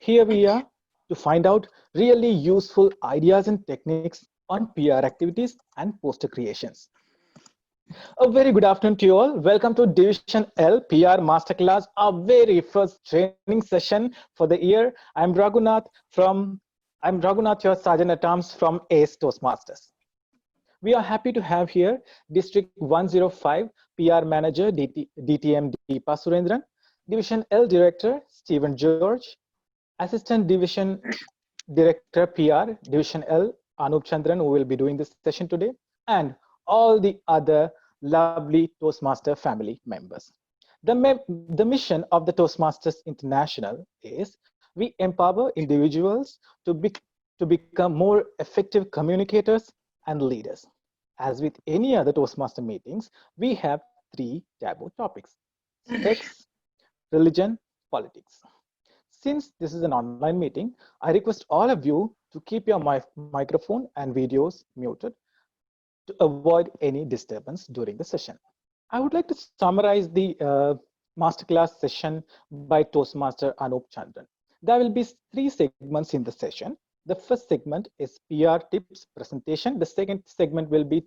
Here we are to find out really useful ideas and techniques on PR activities and poster creations. A very good afternoon to you all. Welcome to Division L PR Masterclass, our very first training session for the year. I'm Raghunath, your Sergeant at Arms from ACE Toastmasters. We are happy to have here District 105 PR Manager DTM Deepa Surendran, Division L Director Stephen George, Assistant Division Director PR Division L Anup Chandran, who will be doing this session today, and all the other lovely Toastmaster family members. The mission of the Toastmasters International is we empower individuals to become more effective communicators and leaders. As with any other Toastmaster meetings, we have three taboo topics: sex, religion, politics. Since this is an online meeting, I request all of you to keep your microphone and videos muted to avoid any disturbance during the session. I would like to summarize the masterclass session by Toastmaster Anup Chandran. There will be three segments in the session. The first segment is PR tips presentation. The second segment will be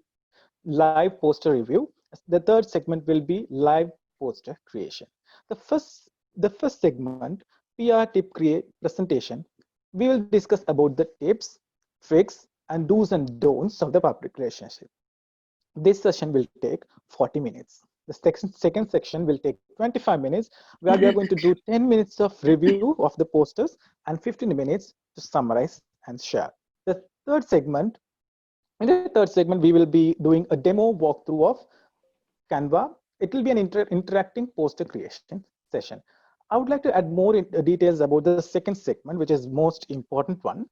live poster review. The third segment will be live poster creation. The first segment, PR tip presentation, we will discuss about the tips, tricks, and do's and don'ts of the public relationship. This session will take 40 minutes. The second section will take 25 minutes, where we are going to do 10 minutes of review of the posters and 15 minutes to summarize and share. In the third segment, we will be doing a demo walkthrough of Canva. It will be an interacting poster creation session. I would like to add more details about the second segment, which is most important one.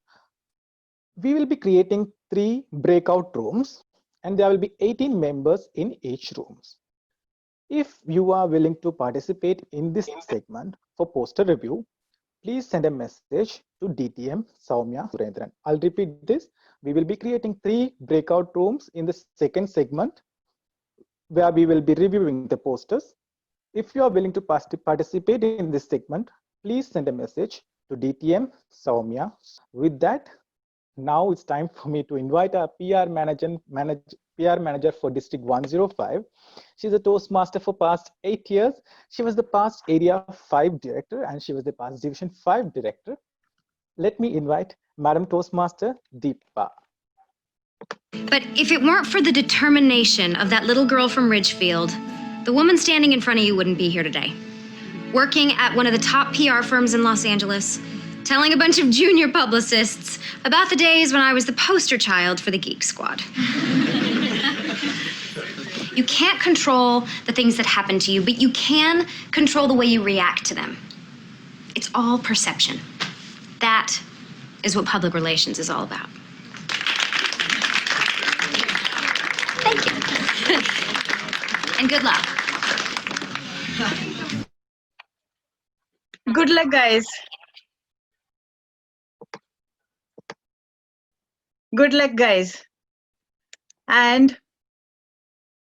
We will be creating 3 breakout rooms, and there will be 18 members in each room. If you are willing to participate in this segment for poster review, please send a message to DTM Soumya Surendran. I'll repeat this. We will be creating 3 breakout rooms in the second segment, where we will be reviewing the posters. If you are willing to participate in this segment, please send a message to DTM Soumya. With that, now it's time for me to invite our PR manager for District 105. She's a Toastmaster for past 8 years. She was the past Area 5 Director, and she was the past Division 5 Director. Let me invite Madam Toastmaster Deepa. But if it weren't for the determination of that little girl from Ridgefield, the woman standing in front of you wouldn't be here today. Working at one of the top PR firms in Los Angeles, telling a bunch of junior publicists about the days when I was the poster child for the Geek Squad. You can't control the things that happen to you, but you can control the way you react to them. It's all perception. That is what public relations is all about. Thank you. And good luck. Good luck, guys. Good luck, guys. And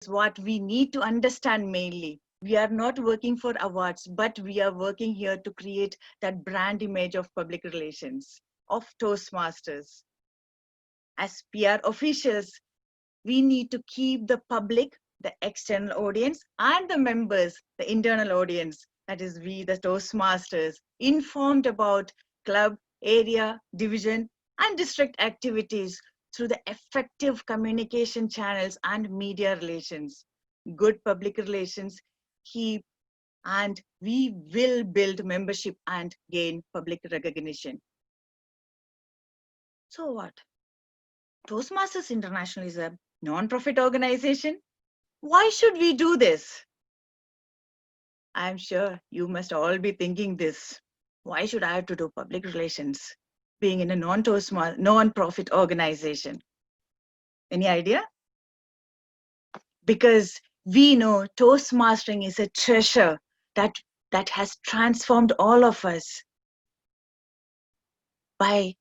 what we need to understand mainly, we are not working for awards, but we are working here to create that brand image of public relations, of Toastmasters. As PR officials, we need to keep the public, the external audience, and the members, the internal audience, that is we, the Toastmasters, informed about club, area, division, and district activities through the effective communication channels and media relations. Good public relations keep, and we will build membership and gain public recognition. So what? Toastmasters International is a non-profit organization. Why should we do this? I'm sure you must all be thinking this. Why should I have to do public relations being in a non-profit organization? Any idea? Because we know Toastmastering is a treasure that has transformed all of us by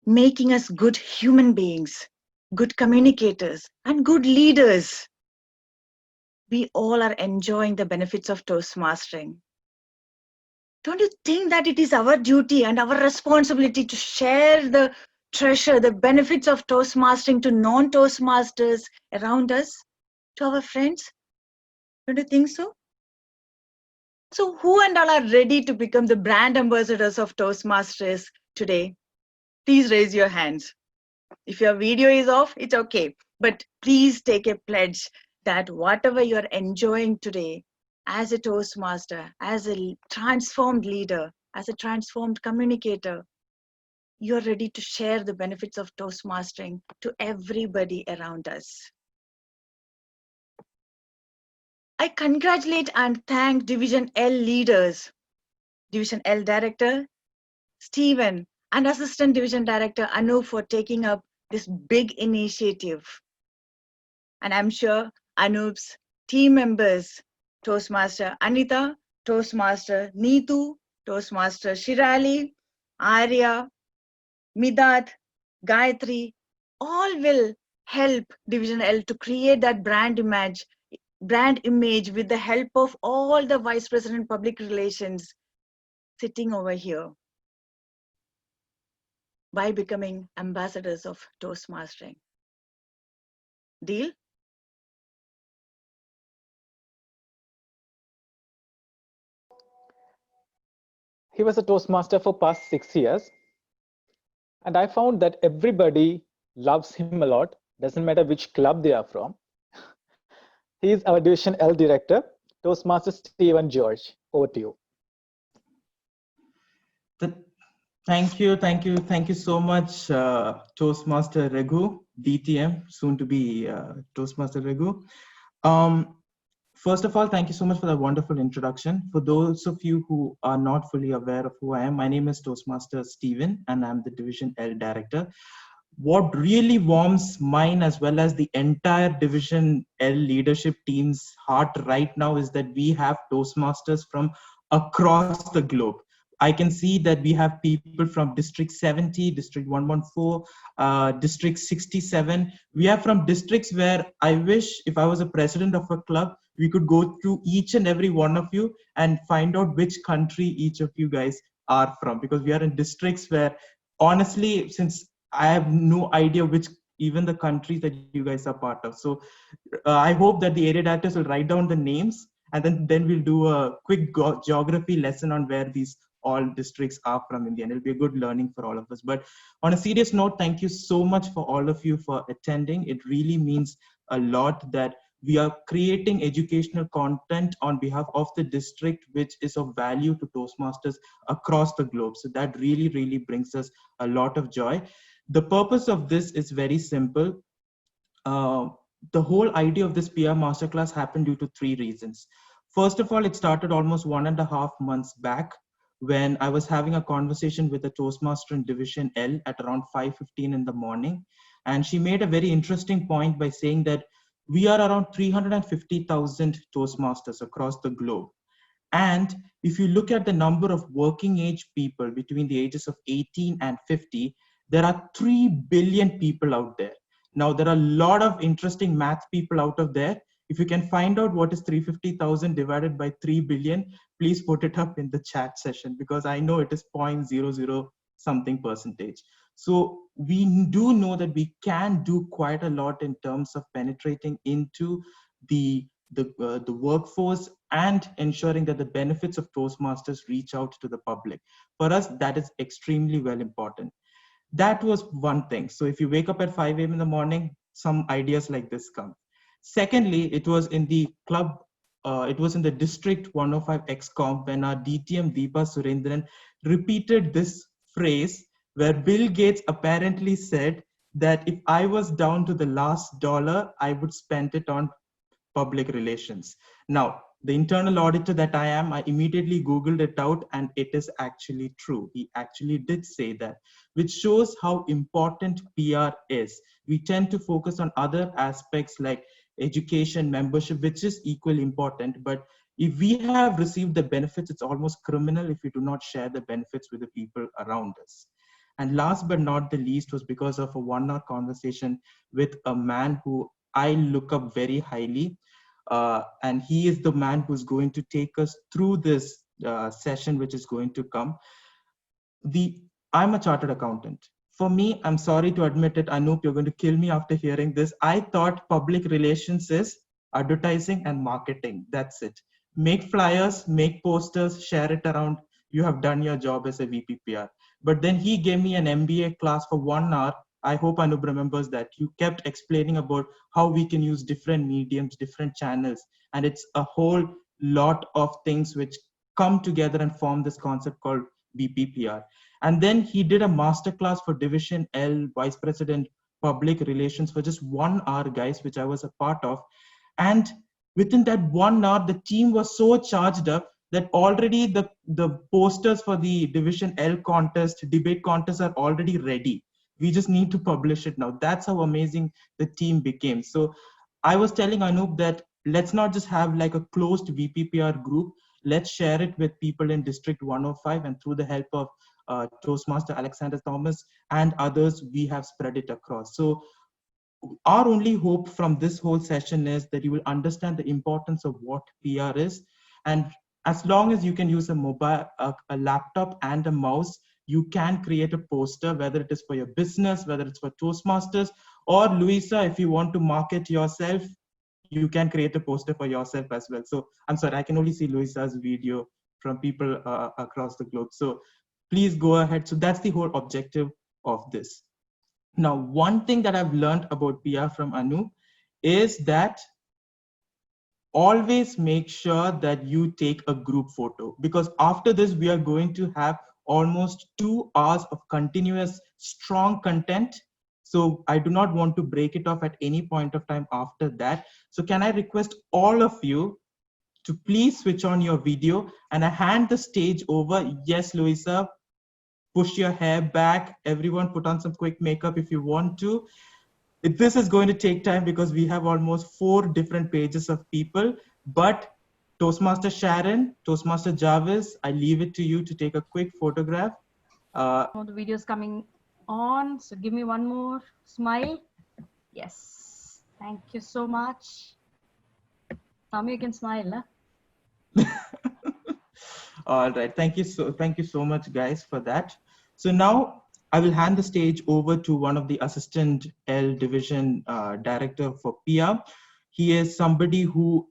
making us good human beings, good communicators, and good leaders. We all are enjoying the benefits of Toastmastering. Don't you think that it is our duty and our responsibility to share the treasure, the benefits of Toastmastering to non-Toastmasters around us, to our friends? Don't you think so? So who and all are ready to become the brand ambassadors of Toastmasters today? Please raise your hands. If your video is off, it's okay. But please take a pledge that whatever you're enjoying today as a Toastmaster, as a transformed leader, as a transformed communicator, you're ready to share the benefits of Toastmastering to everybody around us. I congratulate and thank Division L leaders, Division L Director Stephen and Assistant Division Director Anu for taking up this big initiative. And I'm sure Anup's team members, Toastmaster Anita, Toastmaster Neetu, Toastmaster Shirali, Arya, Midat, Gayatri, all will help Division L to create that brand image with the help of all the Vice President Public Relations sitting over here by becoming ambassadors of Toastmastering. Deal? He was a Toastmaster for past 6 years. And I found that everybody loves him a lot, doesn't matter which club they are from. He is our Division L Director, Toastmaster Stephen George. Over to you. Thank you so much, Toastmaster Raghu, DTM, soon to be Toastmaster Raghu. First of all, thank you so much for that wonderful introduction. For those of you who are not fully aware of who I am, my name is Toastmaster Stephen, and I'm the Division L Director. What really warms mine as well as the entire Division L leadership team's heart right now is that we have Toastmasters from across the globe. I can see that we have people from District 70, District 114, District 67. We are from districts where I wish if I was a president of a club, we could go through each and every one of you and find out which country each of you guys are from, because we are in districts where honestly, since I have no idea which even the countries that you guys are part of. So I hope that the area directors will write down the names, and then we'll do a quick geography lesson on where these all districts are from India, and it'll be a good learning for all of us. But on a serious note, thank you so much for all of you for attending. It really means a lot that we are creating educational content on behalf of the district, which is of value to Toastmasters across the globe. So that really, really brings us a lot of joy. The purpose of this is very simple. The whole idea of this PR masterclass happened due to 3 reasons. First of all, it started almost 1.5 months back when I was having a conversation with a Toastmaster in Division L at around 5:15 in the morning. And she made a very interesting point by saying that we are around 350,000 Toastmasters across the globe. And if you look at the number of working age people between the ages of 18 and 50, there are 3 billion people out there. Now, there are a lot of interesting math people out of there. If you can find out what is 350,000 divided by 3 billion, please put it up in the chat session, because I know it is 0.00 something percentage. So we do know that we can do quite a lot in terms of penetrating into the workforce and ensuring that the benefits of Toastmasters reach out to the public. For us, that is extremely well important. That was one thing. So if you wake up at 5 a.m. in the morning, some ideas like this come. Secondly, it was in the club, it was in the District 105 XCOM when our DTM Deepa Surendran repeated this phrase where Bill Gates apparently said that if I was down to the last dollar, I would spend it on public relations. Now, the internal auditor that I am, I immediately Googled it out, and it is actually true. He actually did say that, which shows how important PR is. We tend to focus on other aspects like education, membership, which is equally important. But if we have received the benefits, it's almost criminal if we do not share the benefits with the people around us. And last but not the least was because of a 1-hour conversation with a man who I look up very highly. And he is the man who's going to take us through this session which is going to come. I'm a chartered accountant. For me, I'm sorry to admit it, Anup, you're going to kill me after hearing this. I thought public relations is advertising and marketing. That's it. Make flyers, make posters, share it around. You have done your job as a VPPR. But then he gave me an MBA class for 1 hour. I hope Anup remembers that. You kept explaining about how we can use different mediums, different channels. And it's a whole lot of things which come together and form this concept called VPPR. And then he did a masterclass for Division L, Vice President, Public Relations for just 1 hour, guys, which I was a part of. And within that 1 hour, the team was so charged up that already the posters for the Division L contest, debate contest are already ready. We just need to publish it now. That's how amazing the team became. So I was telling Anup that let's not just have like a closed VPPR group. Let's share it with people in District 105, and through the help of Toastmaster Alexander Thomas and others, we have spread it across. So our only hope from this whole session is that you will understand the importance of what PR is. And as long as you can use a mobile, a laptop and a mouse, you can create a poster, whether it is for your business, whether it's for Toastmasters, or Louisa, if you want to market yourself, you can create a poster for yourself as well. So I'm sorry, I can only see Louisa's video from people across the globe. So please go ahead. So that's the whole objective of this. Now, one thing that I've learned about PR from Anu is that always make sure that you take a group photo, because after this, we are going to have almost 2 hours of continuous strong content. So I do not want to break it off at any point of time after that. So can I request all of you to please switch on your video, and I hand the stage over. Yes, Louisa, push your hair back. Everyone put on some quick makeup if you want to. This is going to take time because we have almost 4 different pages of people, but Toastmaster Sharon, Toastmaster Jarvis, I leave it to you to take a quick photograph. Oh, the video's coming on, so give me one more smile. Yes, thank you so much. Tommy, you can smile, huh? All right, thank you so much, guys, for that. So now I will hand the stage over to one of the Assistant L Division Director for PR. He is somebody who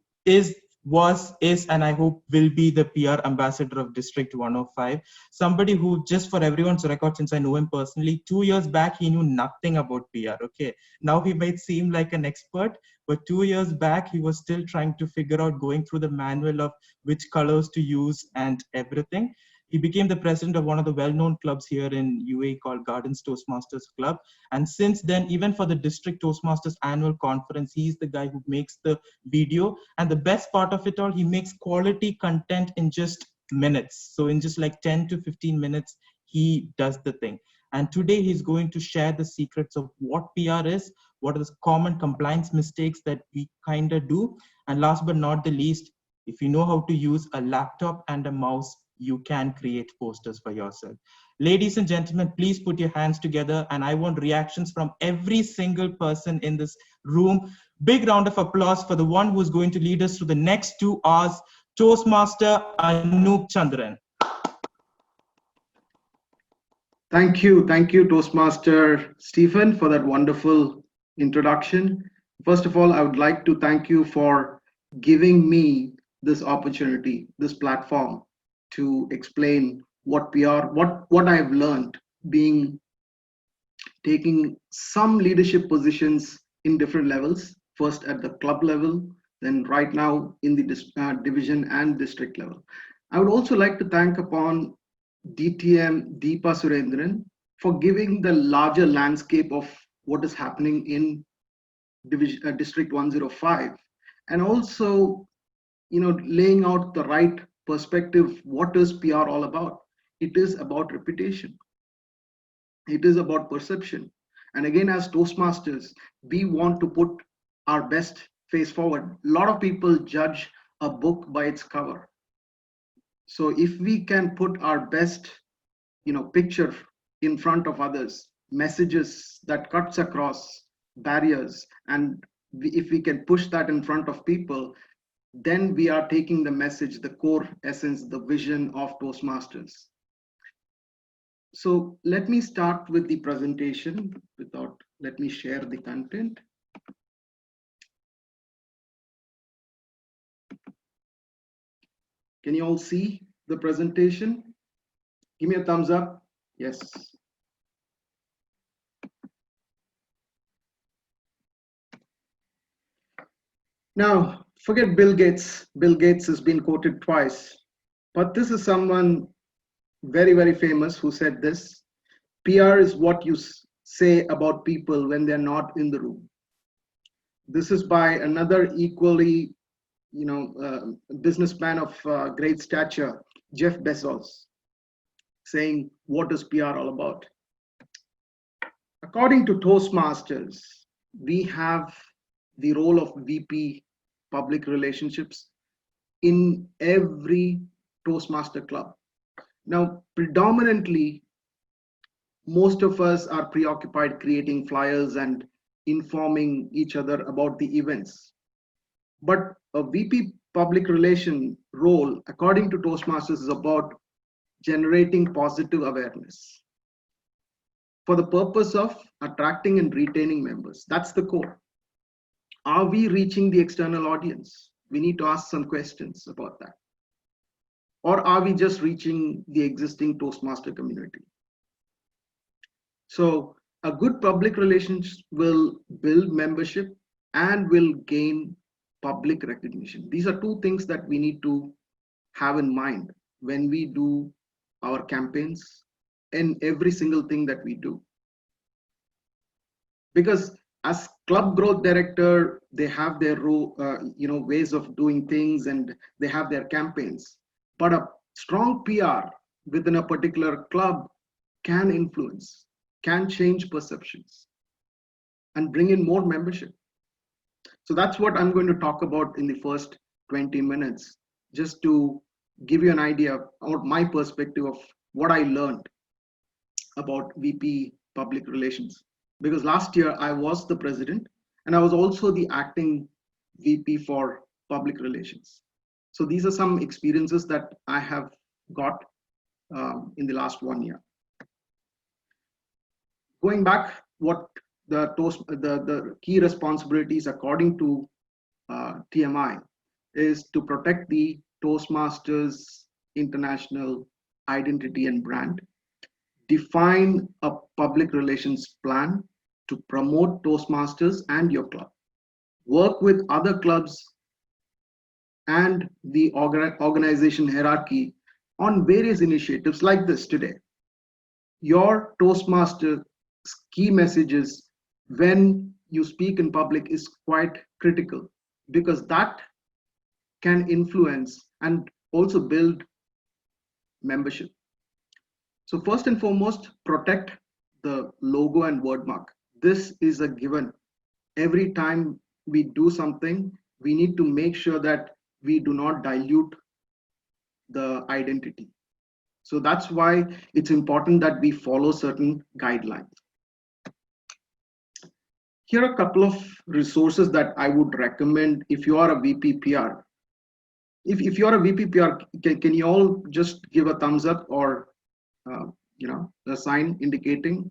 was, and I hope will be the PR ambassador of District 105. Somebody who, just for everyone's record, since I know him personally, 2 years back, he knew nothing about PR, okay? Now he might seem like an expert, but 2 years back, he was still trying to figure out, going through the manual of which colors to use and everything. He became the president of one of the well-known clubs here in UAE called Gardens Toastmasters Club. And since then, even for the District Toastmasters annual conference, he's the guy who makes the video. And the best part of it all, he makes quality content in just minutes. So in just like 10 to 15 minutes, he does the thing. And today he's going to share the secrets of what PR is, what are the common compliance mistakes that we kind of do. And last but not the least, if you know how to use a laptop and a mouse, you can create posters for yourself. Ladies and gentlemen, please put your hands together, and I want reactions from every single person in this room. Big round of applause for the one who's going to lead us through the next 2 hours, Toastmaster Anup Chandran. Thank you, Toastmaster Stephen, for that wonderful introduction. First of all, I would like to thank you for giving me this opportunity, this platform, to explain what PR, what I've learned taking some leadership positions in different levels, first at the club level, then right now in the division and district level. I would also like to thank upon DTM Deepa Surendran for giving the larger landscape of what is happening in District 105, and also, laying out the right perspective. What is PR all about? It is about reputation. It is about perception. And again, as Toastmasters, we want to put our best face forward. A lot of people judge a book by its cover. So if we can put our best, picture in front of others, messages that cuts across barriers, and if we can push that in front of people, then we are taking the message, the core essence, the vision of Toastmasters. So let me start with the presentation let me share the content. Can you all see the presentation? Give me a thumbs up. Yes. Now, forget Bill Gates. Bill Gates has been quoted twice, but this is someone very, very famous who said this: PR is what you say about people when they're not in the room. This is by another equally, businessman of great stature, Jeff Bezos, saying, what is PR all about? According to Toastmasters, we have the role of VP public relationships in every Toastmaster club. Now, predominantly, most of us are preoccupied creating flyers and informing each other about the events. But a VP public relation role, according to Toastmasters, is about generating positive awareness for the purpose of attracting and retaining members. That's the core. Are we reaching the external audience? We need to ask some questions about that. Or are we just reaching the existing Toastmaster community? So a good public relations will build membership and will gain public recognition. These are two things that we need to have in mind when we do our campaigns and every single thing that we do. Because as club growth director, they have their ways of doing things and they have their campaigns. But a strong PR within a particular club can influence, can change perceptions and bring in more membership. So that's what I'm going to talk about in the first 20 minutes, just to give you an idea or my perspective of what I learned about VP public relations. Because last year I was the president and I was also the acting VP for public relations. So these are some experiences that I have got in the last 1 year. Going back, what the key responsibilities according to TMI is to protect the Toastmasters International identity and brand, define a public relations plan to promote Toastmasters and your club, work with other clubs and the organization hierarchy on various initiatives like this today. Your Toastmaster key messages when you speak in public is quite critical, because that can influence and also build membership. So first and foremost, protect the logo and wordmark. This is a given. Every time we do something, we need to make sure that we do not dilute the identity. So that's why it's important that we follow certain guidelines. Here are a couple of resources that I would recommend if you are a VP PR. If you're a VP PR, can you all just give a thumbs up or a sign indicating?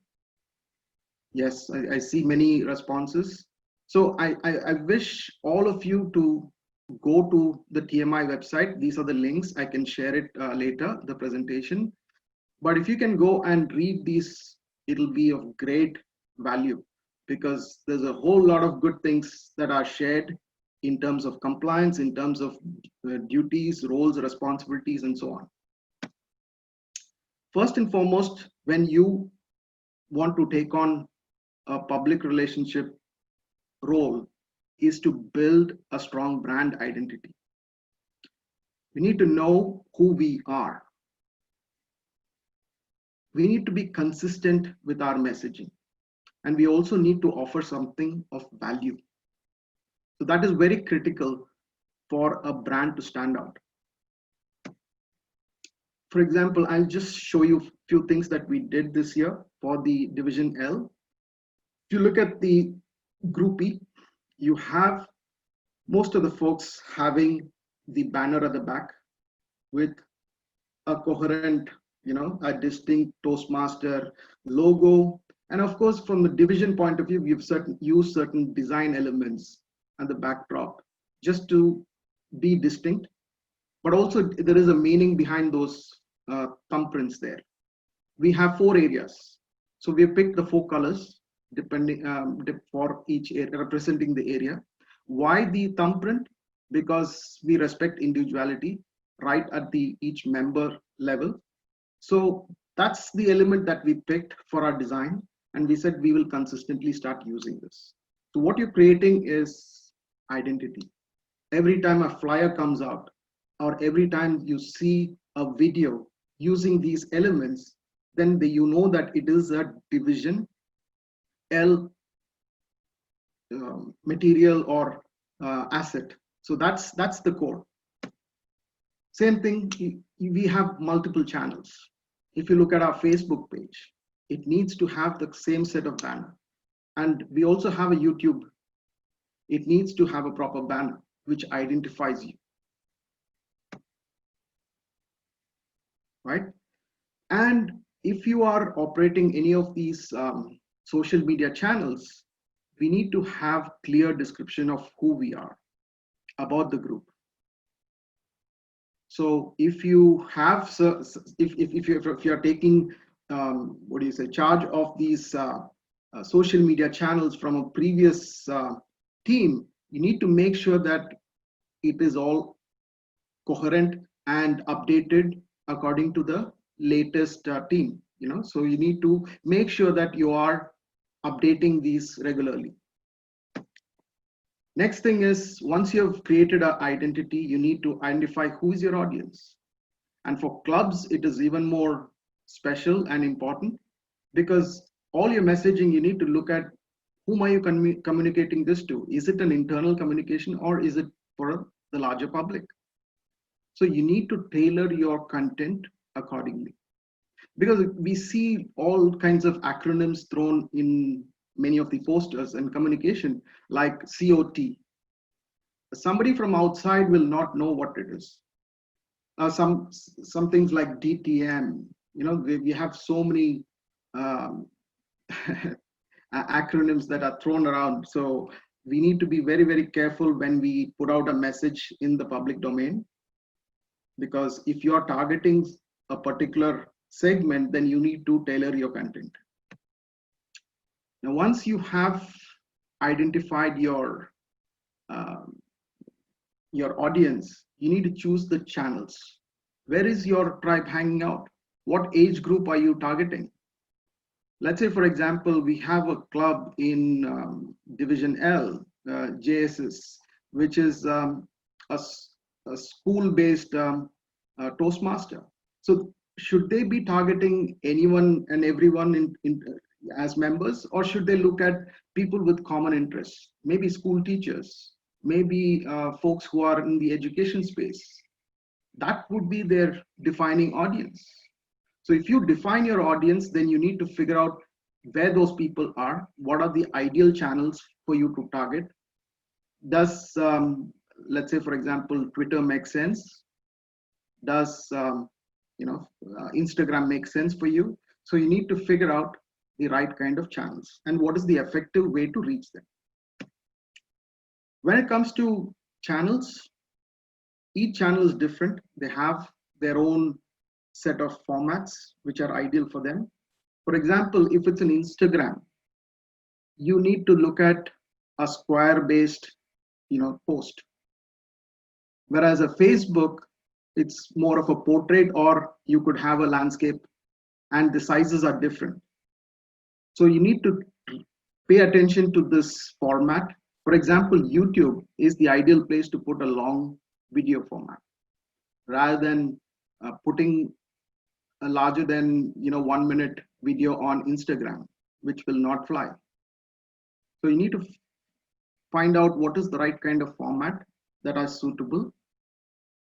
Yes, I see many responses. So I wish all of you to go to the TMI website. These are the links. I can share it later, the presentation. But if you can go and read these, it'll be of great value, because there's a whole lot of good things that are shared in terms of compliance, in terms of duties, roles, responsibilities, and so on. First and foremost, when you want to take on a public relationship role, is to build a strong brand identity. We need to know who we are. We need to be consistent with our messaging. And we also need to offer something of value. So that is very critical for a brand to stand out. For example, I'll just show you a few things that we did this year for the Division L. If you look at the Group E, you have most of the folks having the banner at the back with a coherent, a distinct Toastmaster logo. And of course, from the division point of view, we've used certain design elements at the backdrop just to be distinct, but also there is a meaning behind those thumbprints there. We have 4 areas. So we picked the 4 colors depending for each area, representing the area. Why the thumbprint? Because we respect individuality right at the each member level. So that's the element that we picked for our design, and we said we will consistently start using this. So what you're creating is identity. Every time a flyer comes out, or every time you see a video using these elements, then you know that it is a division L material or asset. So that's the core. Same thing, we have multiple channels. If you look at our Facebook page, it needs to have the same set of banner. And we also have a YouTube. It needs to have a proper banner which identifies you. Right? And if you are operating any of these social media channels, we need to have clear description of who we are, about the group. So if you have, if you're taking, charge of these social media channels from a previous team, you need to make sure that it is all coherent and updated according to the latest team. So you need to make sure that you are updating these regularly. Next thing is, once you have created an identity, you need to identify who is your audience. And for clubs, it is even more special and important, because all your messaging, you need to look at whom are you communicating this to? Is it an internal communication, or is it for the larger public? So you need to tailor your content accordingly, because we see all kinds of acronyms thrown in many of the posters and communication, like COT. Somebody from outside will not know what it is. Some things like DTM. We have so many acronyms that are thrown around. So we need to be very, very careful when we put out a message in the public domain, because if you are targeting a particular segment, then you need to tailor your content. Now, once you have identified your audience, you need to choose the channels. Where is your tribe hanging out? What age group are you targeting? Let's say, for example, we have a club in Division L, JSS, which is a school-based Toastmaster. So should they be targeting anyone and everyone as members, or should they look at people with common interests? Maybe school teachers, maybe folks who are in the education space. That would be their defining audience. So if you define your audience, then you need to figure out where those people are, what are the ideal channels for you to target. Does, let's say, for example, Twitter make sense? Does Instagram make sense for you? So you need to figure out the right kind of channels and what is the effective way to reach them. When it comes to channels, each channel is different. They have their own set of formats which are ideal for them. For example, if it's an Instagram, you need to look at a square-based, post. Whereas a Facebook, it's more of a portrait, or you could have a landscape, and the sizes are different. So you need to pay attention to this format. For example, YouTube is the ideal place to put a long video format, rather than putting a larger than 1 minute video on Instagram, which will not fly. So you need to find out what is the right kind of format that are suitable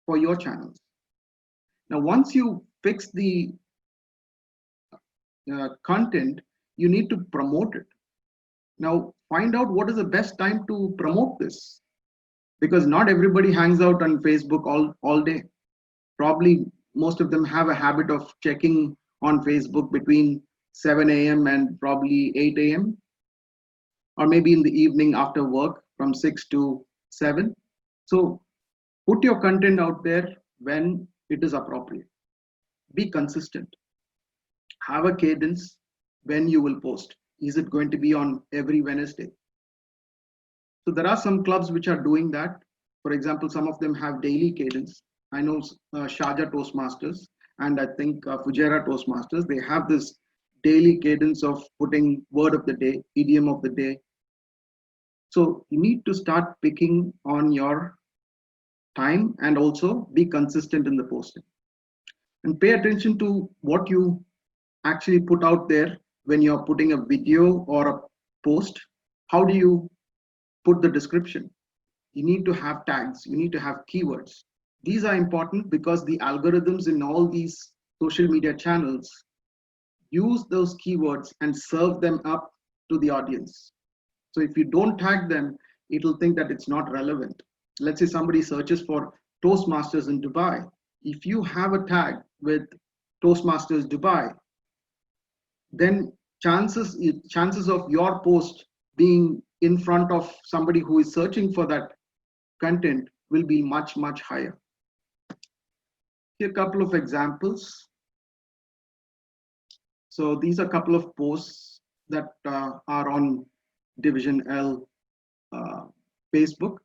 for your channels. Now, once you fix the content, you need to promote it. Now, find out what is the best time to promote this. because not everybody hangs out on Facebook all day. Probably most of them have a habit of checking on Facebook between 7 a.m. and probably 8 a.m. or maybe in the evening after work from 6 to 7. So put your content out there when it is appropriate. Be consistent. Have a cadence when you will post. Is it going to be on every Wednesday? So there are some clubs which are doing that. For example, some of them have daily cadence. I know Sharjah Toastmasters and I think Fujairah Toastmasters, they have this daily cadence of putting word of the day, idiom of the day. So you need to start picking on your time and also be consistent in the posting. And pay attention to what you actually put out there when you're putting a video or a post. How do you put the description? You need to have tags, you need to have keywords. These are important because the algorithms in all these social media channels use those keywords and serve them up to the audience. So if you don't tag them, it'll think that it's not relevant. Let's say somebody searches for Toastmasters in Dubai. If you have a tag with Toastmasters Dubai, then chances of your post being in front of somebody who is searching for that content will be much, much higher. Here are a couple of examples. So these are a couple of posts that are on Division L Facebook.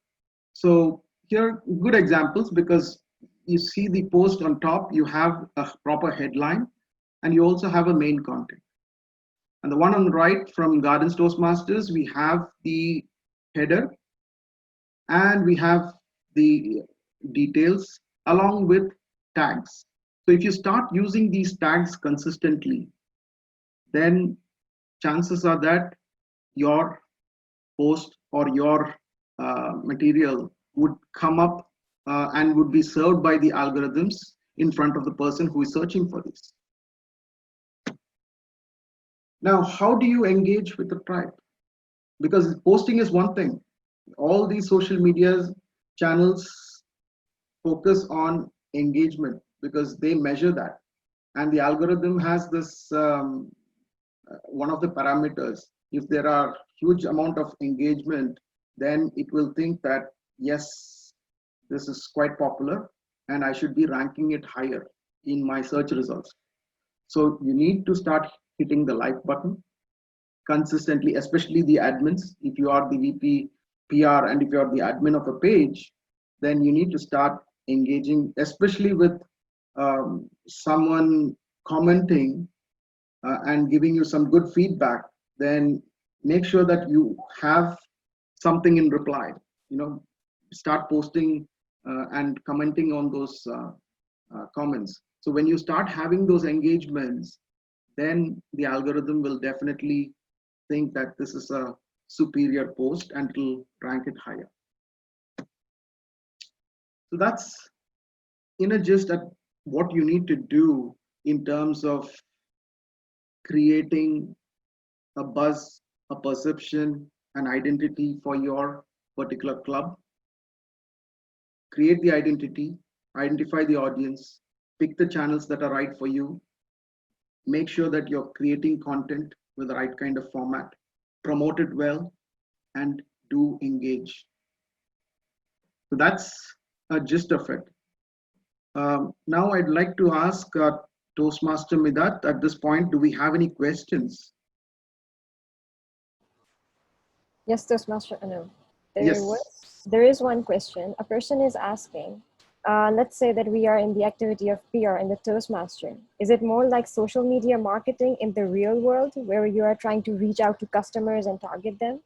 So here are good examples because you see the post on top, you have a proper headline and you also have a main content. And the one on the right from Gardens Toastmasters, we have the header and we have the details along with tags. So if you start using these tags consistently, then chances are that your post or your material would come up and would be served by the algorithms in front of the person who is searching for this. Now, how do you engage with the tribe? Because posting is one thing. All these social media channels focus on engagement because they measure that. And the algorithm has this, one of the parameters. If there are huge amount of engagement, then it will think that, yes, this is quite popular and I should be ranking it higher in my search results. So you need to start hitting the like button consistently, especially the admins. If you are the VP PR and if you are the admin of a page, then you need to start engaging, especially with someone commenting and giving you some good feedback. Then make sure that you have something in reply. You know, start posting and commenting on those comments. So when you start having those engagements, then the algorithm will definitely think that this is a superior post and it will rank it higher. So that's in a gist at what you need to do in terms of creating a buzz, a perception, an identity for your particular club. Create the identity, identify the audience, pick the channels that are right for you, make sure that you're creating content with the right kind of format, promote it well, and do engage. So that's a gist of it. Now I'd like to ask Toastmaster Midat at this point, do we have any questions? Yes, Toastmaster Anu. Yes. There is one question. A person is asking, let's say that we are in the activity of PR in the Toastmaster. Is it more like social media marketing in the real world where you are trying to reach out to customers and target them?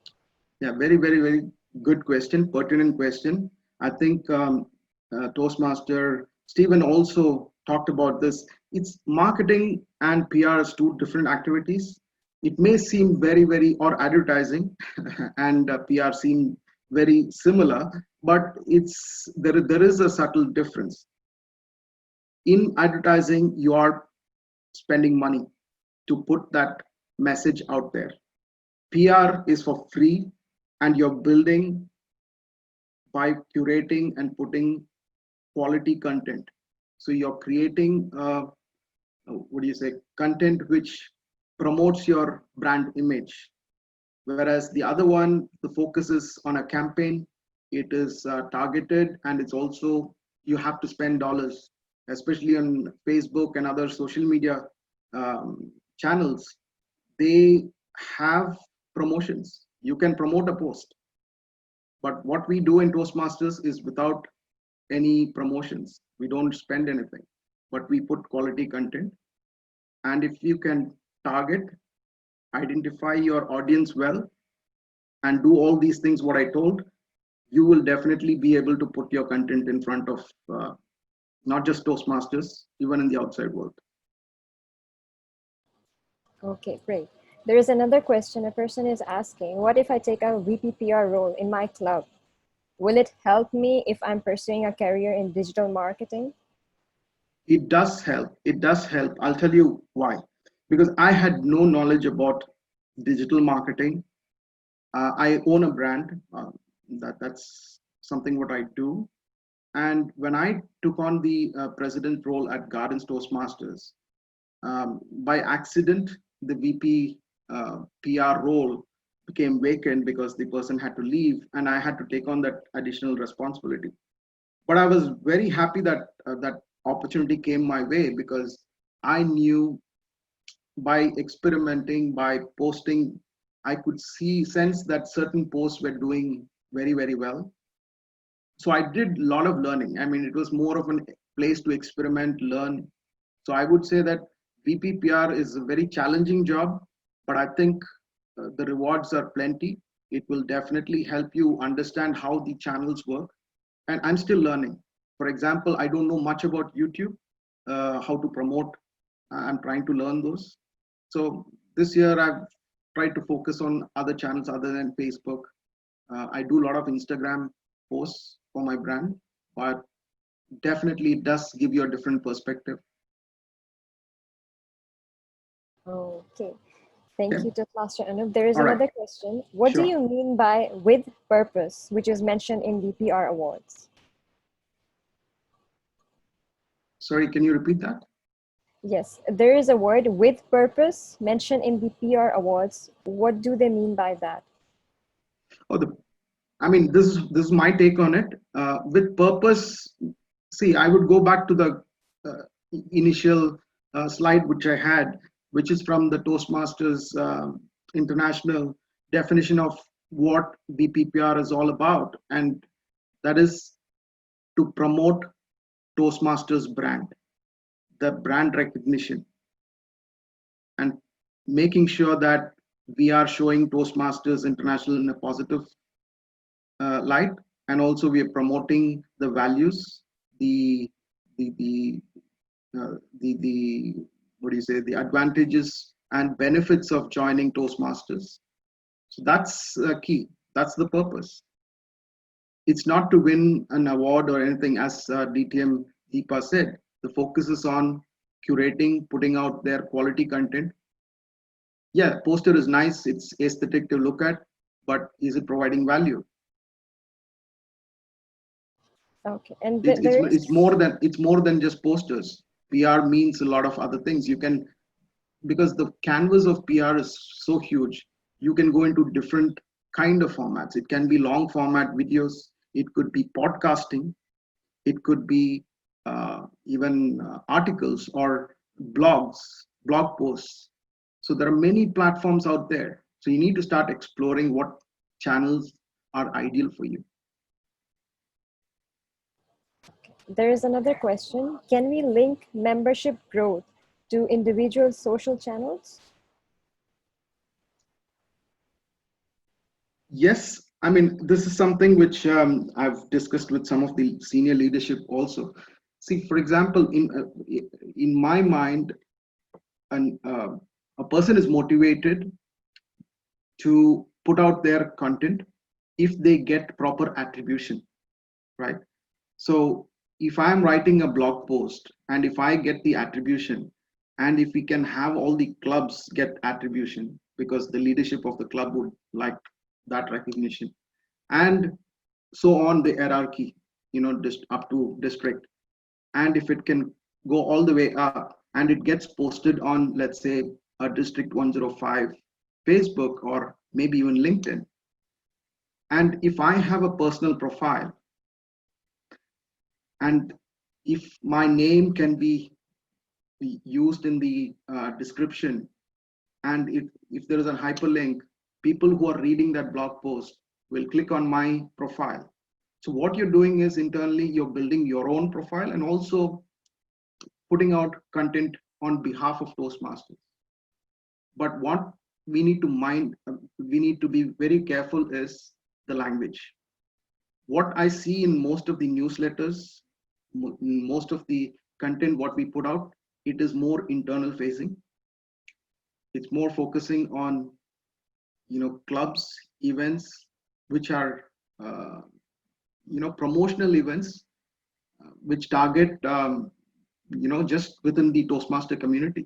Yeah, very, very, very good question, pertinent question. I think Toastmaster Stephen also talked about this. It's marketing and PR as two different activities. It may seem very, very, or advertising and PR seem very similar, but there is a subtle difference. In advertising, you are spending money to put that message out there. PR is for free and you're building by curating and putting quality content. So you're creating, content which promotes your brand image. Whereas the other one, the focus is on a campaign, it is targeted, and it's also, you have to spend dollars, especially on Facebook and other social media channels. They have promotions. You can promote a post. But what we do in Toastmasters is without any promotions. We don't spend anything, but we put quality content. And if you can target, identify your audience well, and do all these things what I told, you will definitely be able to put your content in front of not just Toastmasters, even in the outside world. Okay, great. There is another question. A person is asking, what if I take a VPPR role in my club? Will it help me if I'm pursuing a career in digital marketing? It does help. It does help. I'll tell you why. Because I had no knowledge about digital marketing. I own a brand. That's something what I do. And when I took on the president role at Gardens Toastmasters, by accident, the VP PR role became vacant because the person had to leave, and I had to take on that additional responsibility. But I was very happy that that opportunity came my way, because I knew by experimenting, by posting, I could sense that certain posts were doing very, very well. So I did a lot of learning. I mean, it was more of a place to experiment, learn. So I would say that VPPR is a very challenging job, but I think the rewards are plenty. It will definitely help you understand how the channels work. And I'm still learning. For example, I don't know much about YouTube, how to promote. I'm trying to learn those. So this year I've tried to focus on other channels other than Facebook. I do a lot of Instagram posts for my brand, but definitely it does give you a different perspective. Okay. Thank Okay. you, Toastmaster Anup. There is All right. another question. What do Sure. you mean by with purpose, which is mentioned in the PR awards? Sorry, can you repeat that? Yes, there is a word with purpose mentioned in the PR awards. What do they mean by that? Oh, I mean, this is my take on it. With purpose, see, I would go back to the initial slide which I had, which is from the Toastmasters International definition of what VPPR is all about, and that is to promote Toastmasters brand, the brand recognition, and making sure that we are showing Toastmasters International in a positive light, and also we are promoting the values, the what do you say, the advantages and benefits of joining Toastmasters. So that's key. That's the purpose. It's not to win an award or anything, as DTM Deepa said. The focus is on curating, putting out their quality content. Yeah, poster is nice, it's aesthetic to look at, but is it providing value? Okay, and It's more than just posters. PR means a lot of other things. You can, because the canvas of PR is so huge, you can go into different kind of formats. It can be long format videos, it could be podcasting, it could be even articles or blog posts. So there are many platforms out there. So you need to start exploring what channels are ideal for you. there is another question. Can we link membership growth to individual social channels? Yes, I mean, this is something which I've discussed with some of the senior leadership also. See, for example, in my mind, a person is motivated to put out their content if they get proper attribution, right? So if I'm writing a blog post and if I get the attribution, and if we can have all the clubs get attribution, because the leadership of the club would like that recognition, and so on the hierarchy, just up to district. And if it can go all the way up and it gets posted on, let's say, a District 105 Facebook or maybe even LinkedIn. And if I have a personal profile, and if my name can be used in the description, and if there is a hyperlink, people who are reading that blog post will click on my profile. So what you're doing is internally you're building your own profile and also putting out content on behalf of Toastmasters. But what we need to be very careful is the language. What I see in most of the newsletters, most of the content what we put out, it is more internal facing. It's more focusing on clubs, events which are promotional events which target just within the Toastmaster community.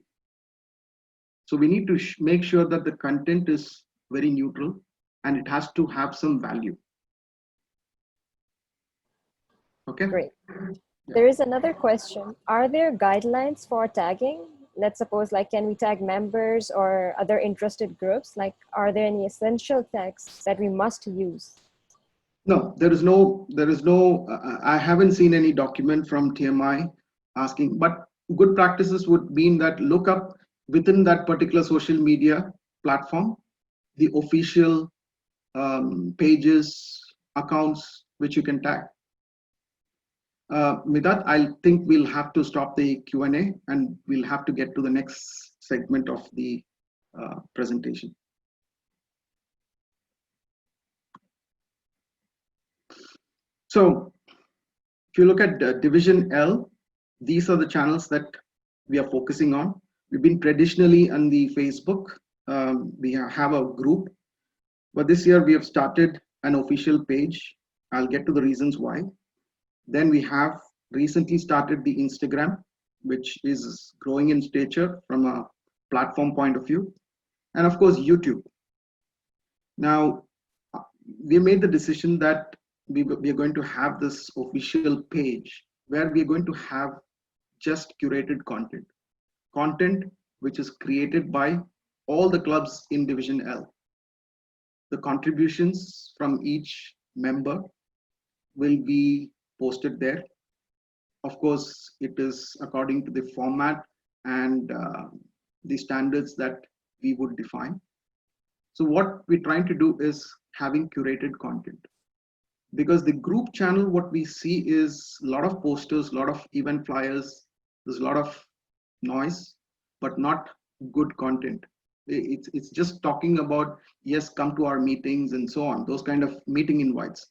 So we need to make sure that the content is very neutral and it has to have some value. Okay. Great. There is another question. Are there guidelines for tagging? Let's suppose, like, can we tag members or other interested groups? Like, are there any essential tags that we must use? No, there is no, I haven't seen any document from TMI asking, but good practices would mean that look up within that particular social media platform, the official pages, accounts, which you can tag. With that, I think we'll have to stop the Q&A and we'll have to get to the next segment of the presentation. So if you look at Division L, these are the channels that we are focusing on. We've been traditionally on the Facebook. We have a group, but this year we have started an official page. I'll get to the reasons why. Then we have recently started the Instagram, which is growing in stature from a platform point of view. And of course, YouTube. Now, we made the decision that we are going to have this official page where we are going to have just curated content which is created by all the clubs in Division L. The contributions from each member will be posted there. Of course, it is according to the format and the standards that we would define. So what we're trying to do is having curated content. Because the group channel, what we see is a lot of posters, a lot of event flyers, there's a lot of noise, but not good content. It's just talking about, yes, come to our meetings and so on, those kind of meeting invites,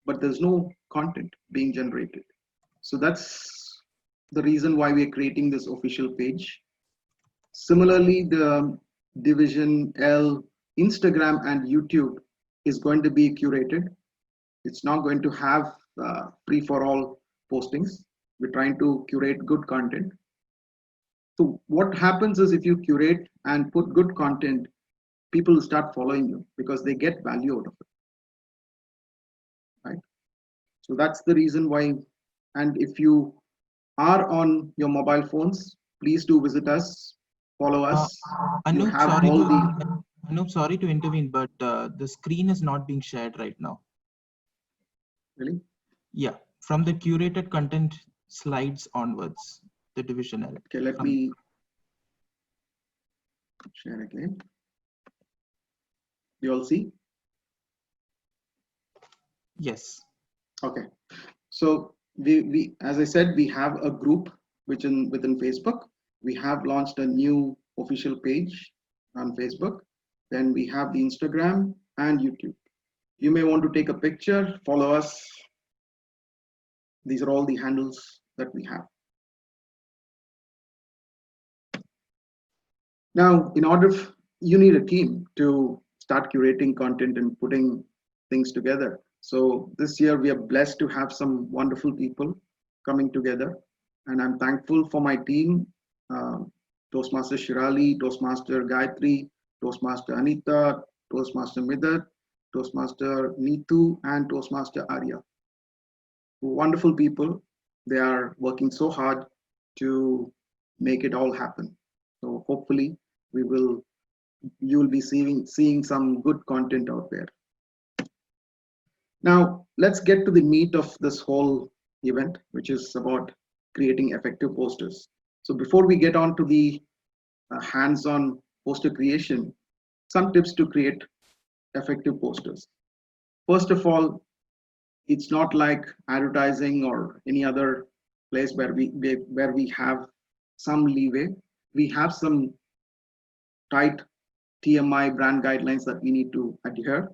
but there's no content being generated. So that's the reason why we're creating this official page. Similarly, the Division L Instagram and YouTube is going to be curated. It's not going to have free for all postings. We're trying to curate good content. So what happens is if you curate and put good content, people will start following you because they get value out of it. Right? So that's the reason why. And if you are on your mobile phones, please do visit us, follow us. Anup, sorry to intervene, but the screen is not being shared right now. Really? Yeah, from the curated content slides onwards, the Division L. Okay, let me share again. You all see? Yes. Okay. So we as I said, we have a group within Facebook. We have launched a new official page on Facebook. Then we have the Instagram and YouTube. You may want to take a picture, follow us. These are all the handles that we have. Now, in order, you need a team to start curating content and putting things together. So this year we are blessed to have some wonderful people coming together. And I'm thankful for my team, Toastmaster Shirali, Toastmaster Gayatri, Toastmaster Anita, Toastmaster Midat, Toastmaster Neetu, and Toastmaster Arya. Wonderful people. They are working so hard to make it all happen. So hopefully you will be seeing some good content out there. Now let's get to the meat of this whole event, which is about creating effective posters. So before we get on to the hands-on poster creation, some tips to create effective posters. First of all, it's not like advertising or any other place where we have some leeway. We have some tight TMI brand guidelines that we need to adhere.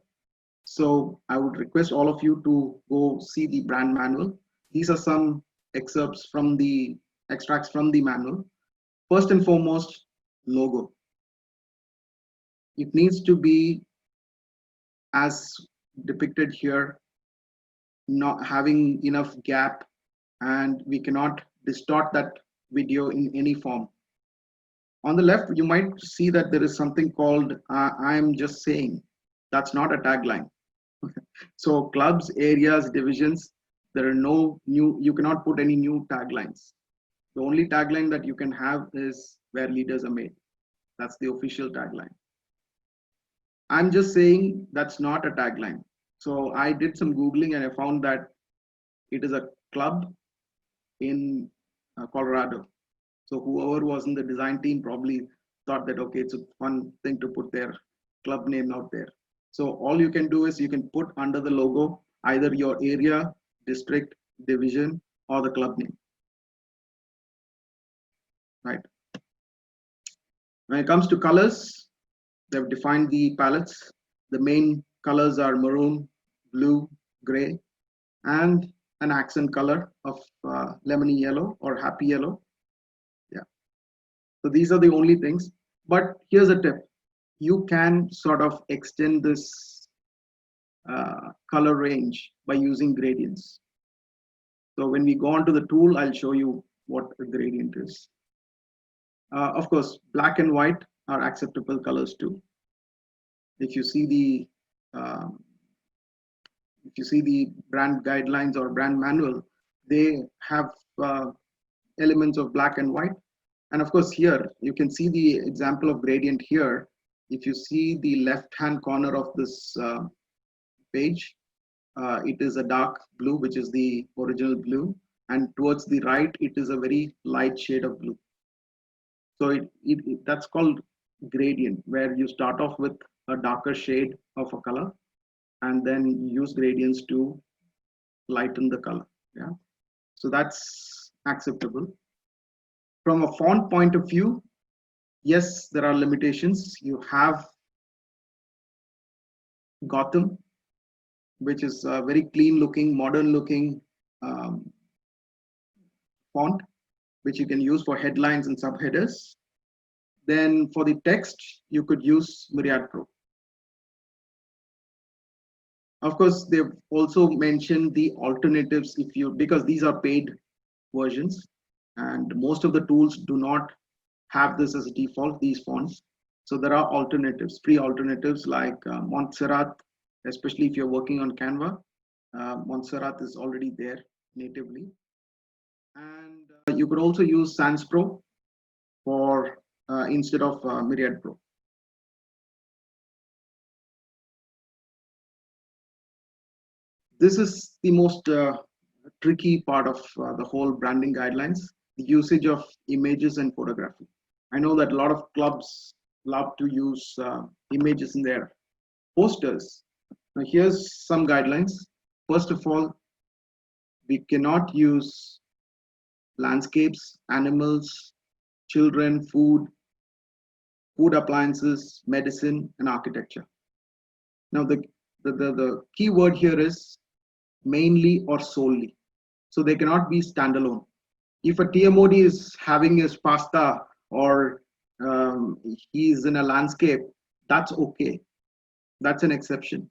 So I would request all of you to go see the brand manual. These are some excerpts from the extracts from the manual. First and foremost, logo. It needs to be as depicted here, not having enough gap, and we cannot distort that video in any form. On the left, you might see that there is something called I am just saying. That's not a tagline. So clubs, areas, divisions, there are no new, you cannot put any new taglines. The only tagline that you can have is where leaders are made. That's the official tagline. I'm just saying that's not a tagline. So I did some Googling and I found that it is a club in Colorado. So whoever was in the design team probably thought that, okay, it's a fun thing to put their club name out there. So all you can do is you can put under the logo either your area, district, division, or the club name. Right. When it comes to colors, they've defined the palettes. The main colors are maroon, blue, gray, and an accent color of lemony yellow or happy yellow. Yeah. So these are the only things. But here's a tip. You can sort of extend this color range by using gradients. So when we go on to the tool, I'll show you what a gradient is. Of course, black and white are acceptable colors too. If you see the brand guidelines or brand manual, they have elements of black and white. And of course, here you can see the example of gradient here. If you see the left-hand corner of this page, it is a dark blue, which is the original blue, and towards the right, it is a very light shade of blue. So that's called gradient, where you start off with a darker shade of a color, and then use gradients to lighten the color. Yeah, so that's acceptable. From a font point of view, yes, there are limitations. You have Gotham, which is a very clean looking, modern looking font, which you can use for headlines and subheaders. Then for the text, you could use Myriad Pro. Of course, they've also mentioned the alternatives because these are paid versions, and most of the tools do not have this as a default, these fonts. So there are alternatives, free alternatives like Montserrat, especially if you're working on Canva. Montserrat is already there natively. And you could also use Sans Pro for instead of Myriad Pro. This is the most tricky part of the whole branding guidelines, the usage of images and photography. I know that a lot of clubs love to use images in their posters. Now here's some guidelines. First of all, we cannot use landscapes, animals, children, food appliances, medicine, and architecture. Now the key word here is mainly or solely. So they cannot be standalone. If a TMOD is having his pasta or he's in a landscape, that's okay. That's an exception.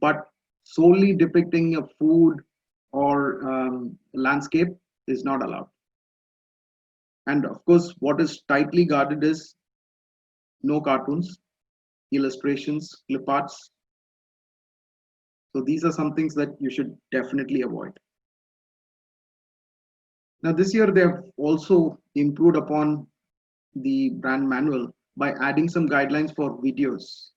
But solely depicting a food or landscape is not allowed. And of course, what is tightly guarded is no cartoons, illustrations, clip arts, So these are some things that you should definitely avoid. Now this year they have also improved upon the brand manual by adding some guidelines for videos.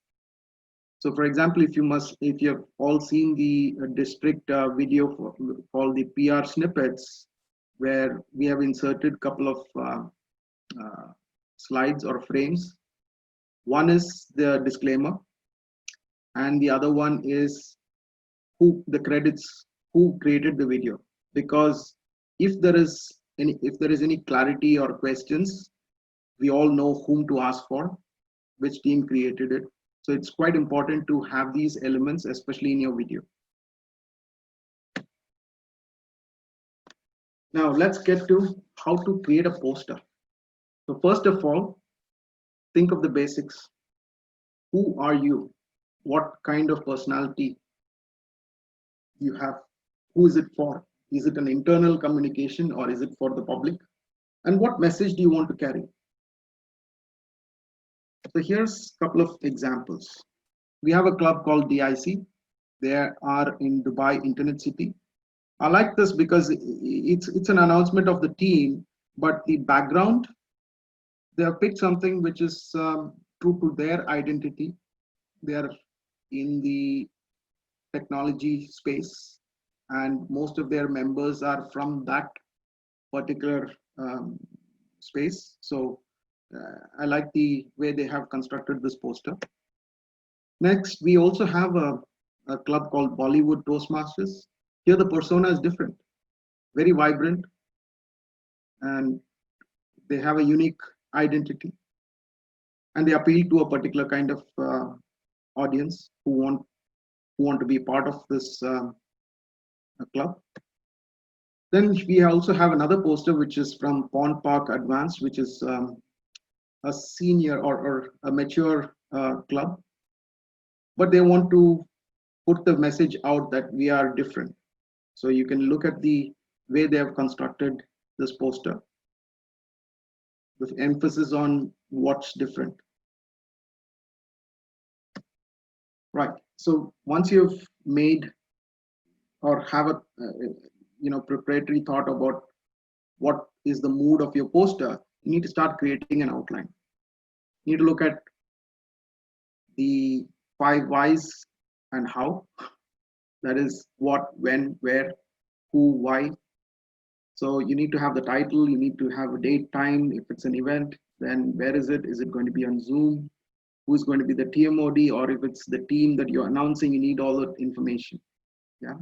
So for example, if you have all seen the district video called the PR snippets, where we have inserted a couple of slides or frames. One is the disclaimer, and the other one is the credits, who created the video. Because if there is any clarity or questions, we all know whom to ask for, which team created it. So it's quite important to have these elements, especially in your video. Now let's get to how to create a poster. So first of all, think of the basics. Who are you? What kind of personality you have? Who is it for? Is it an internal communication or is it for the public? And what message do you want to carry? So here's a couple of examples. We have a club called DIC. They are in Dubai Internet City. I like this because it's an announcement of the team, but the background, they have picked something which is true to their identity. They are in the technology space, and most of their members are from that particular space. So I like the way they have constructed this poster. Next, we also have a club called Bollywood Toastmasters. Here the persona is different, very vibrant, and they have a unique identity, and they appeal to a particular kind of audience who want to be part of this club. Then we also have another poster which is from Pond Park Advanced, which is a senior or a mature club, but they want to put the message out that we are different. So you can look at the way they have constructed this poster with emphasis on what's different. Right. So once you've made or have a preparatory thought about what is the mood of your poster, you need to start creating an outline. You need to look at the 5 whys and how. That is what, when, where, who, why. So you need to have the title, you need to have a date, time. If it's an event, then where is it? Is it going to be on Zoom? Who's going to be the TMOD? Or if it's the team that you're announcing, you need all that information. Yeah.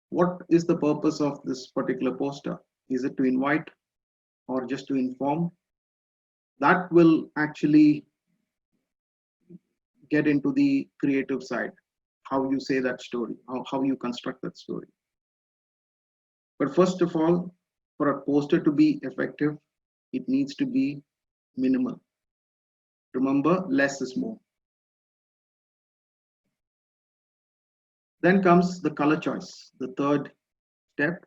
What is the purpose of this particular poster? Is it to invite or just to inform? That will actually get into the creative side, how you say that story, how you construct that story. But first of all, for a poster to be effective, it needs to be minimal. Remember, less is more. Then comes the color choice, the third step.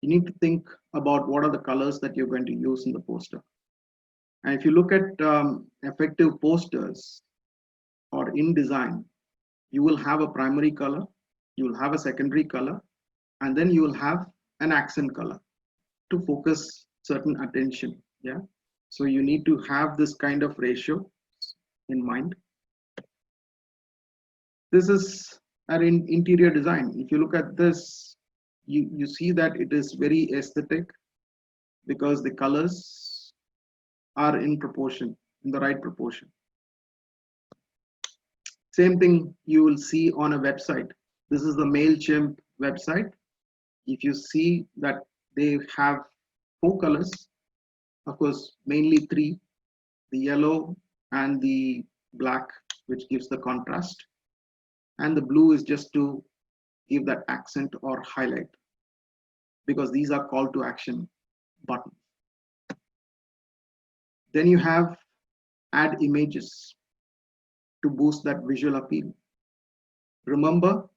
You need to think about what are the colors that you're going to use in the poster. And if you look at effective posters or in design, you will have a primary color, you will have a secondary color, and then you will have an accent color to focus certain attention. Yeah. So you need to have this kind of ratio in mind. This is an interior design. If you look at this, you see that it is very aesthetic because the colors are in proportion, in the right proportion. Same thing you will see on a website. This is the MailChimp website. If you see that they have 4 colors, of course, mainly 3, the yellow and the black, which gives the contrast. And the blue is just to give that accent or highlight, because these are call to action buttons. Then you have add images to boost that visual appeal. Remember,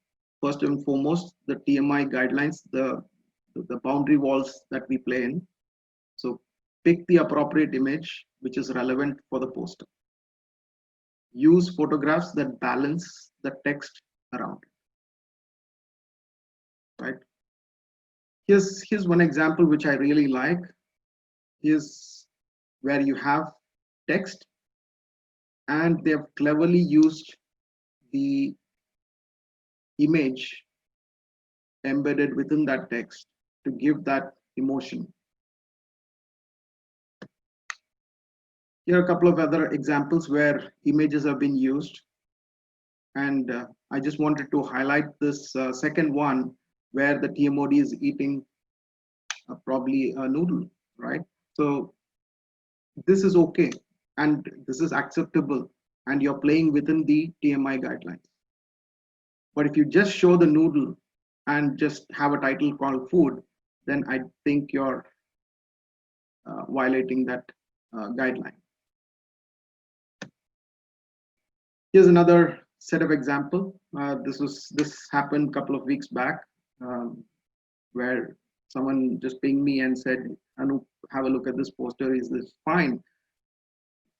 first and foremost, the TMI guidelines, the boundary walls that we play in. So pick the appropriate image which is relevant for the poster. Use photographs that balance the text around it, right? Here's one example which I really like. Here's where you have text and they've cleverly used the image embedded within that text to give that emotion. Here are a couple of other examples where images have been used. And I just wanted to highlight this second one where the TMOD is eating probably a noodle, right? So this is okay and this is acceptable and you're playing within the TMI guidelines. But if you just show the noodle and just have a title called food, then I think you're violating that guideline. Here's another set of example. This happened a couple of weeks back, where someone just pinged me and said, "Anup, have a look at this poster. Is this fine?"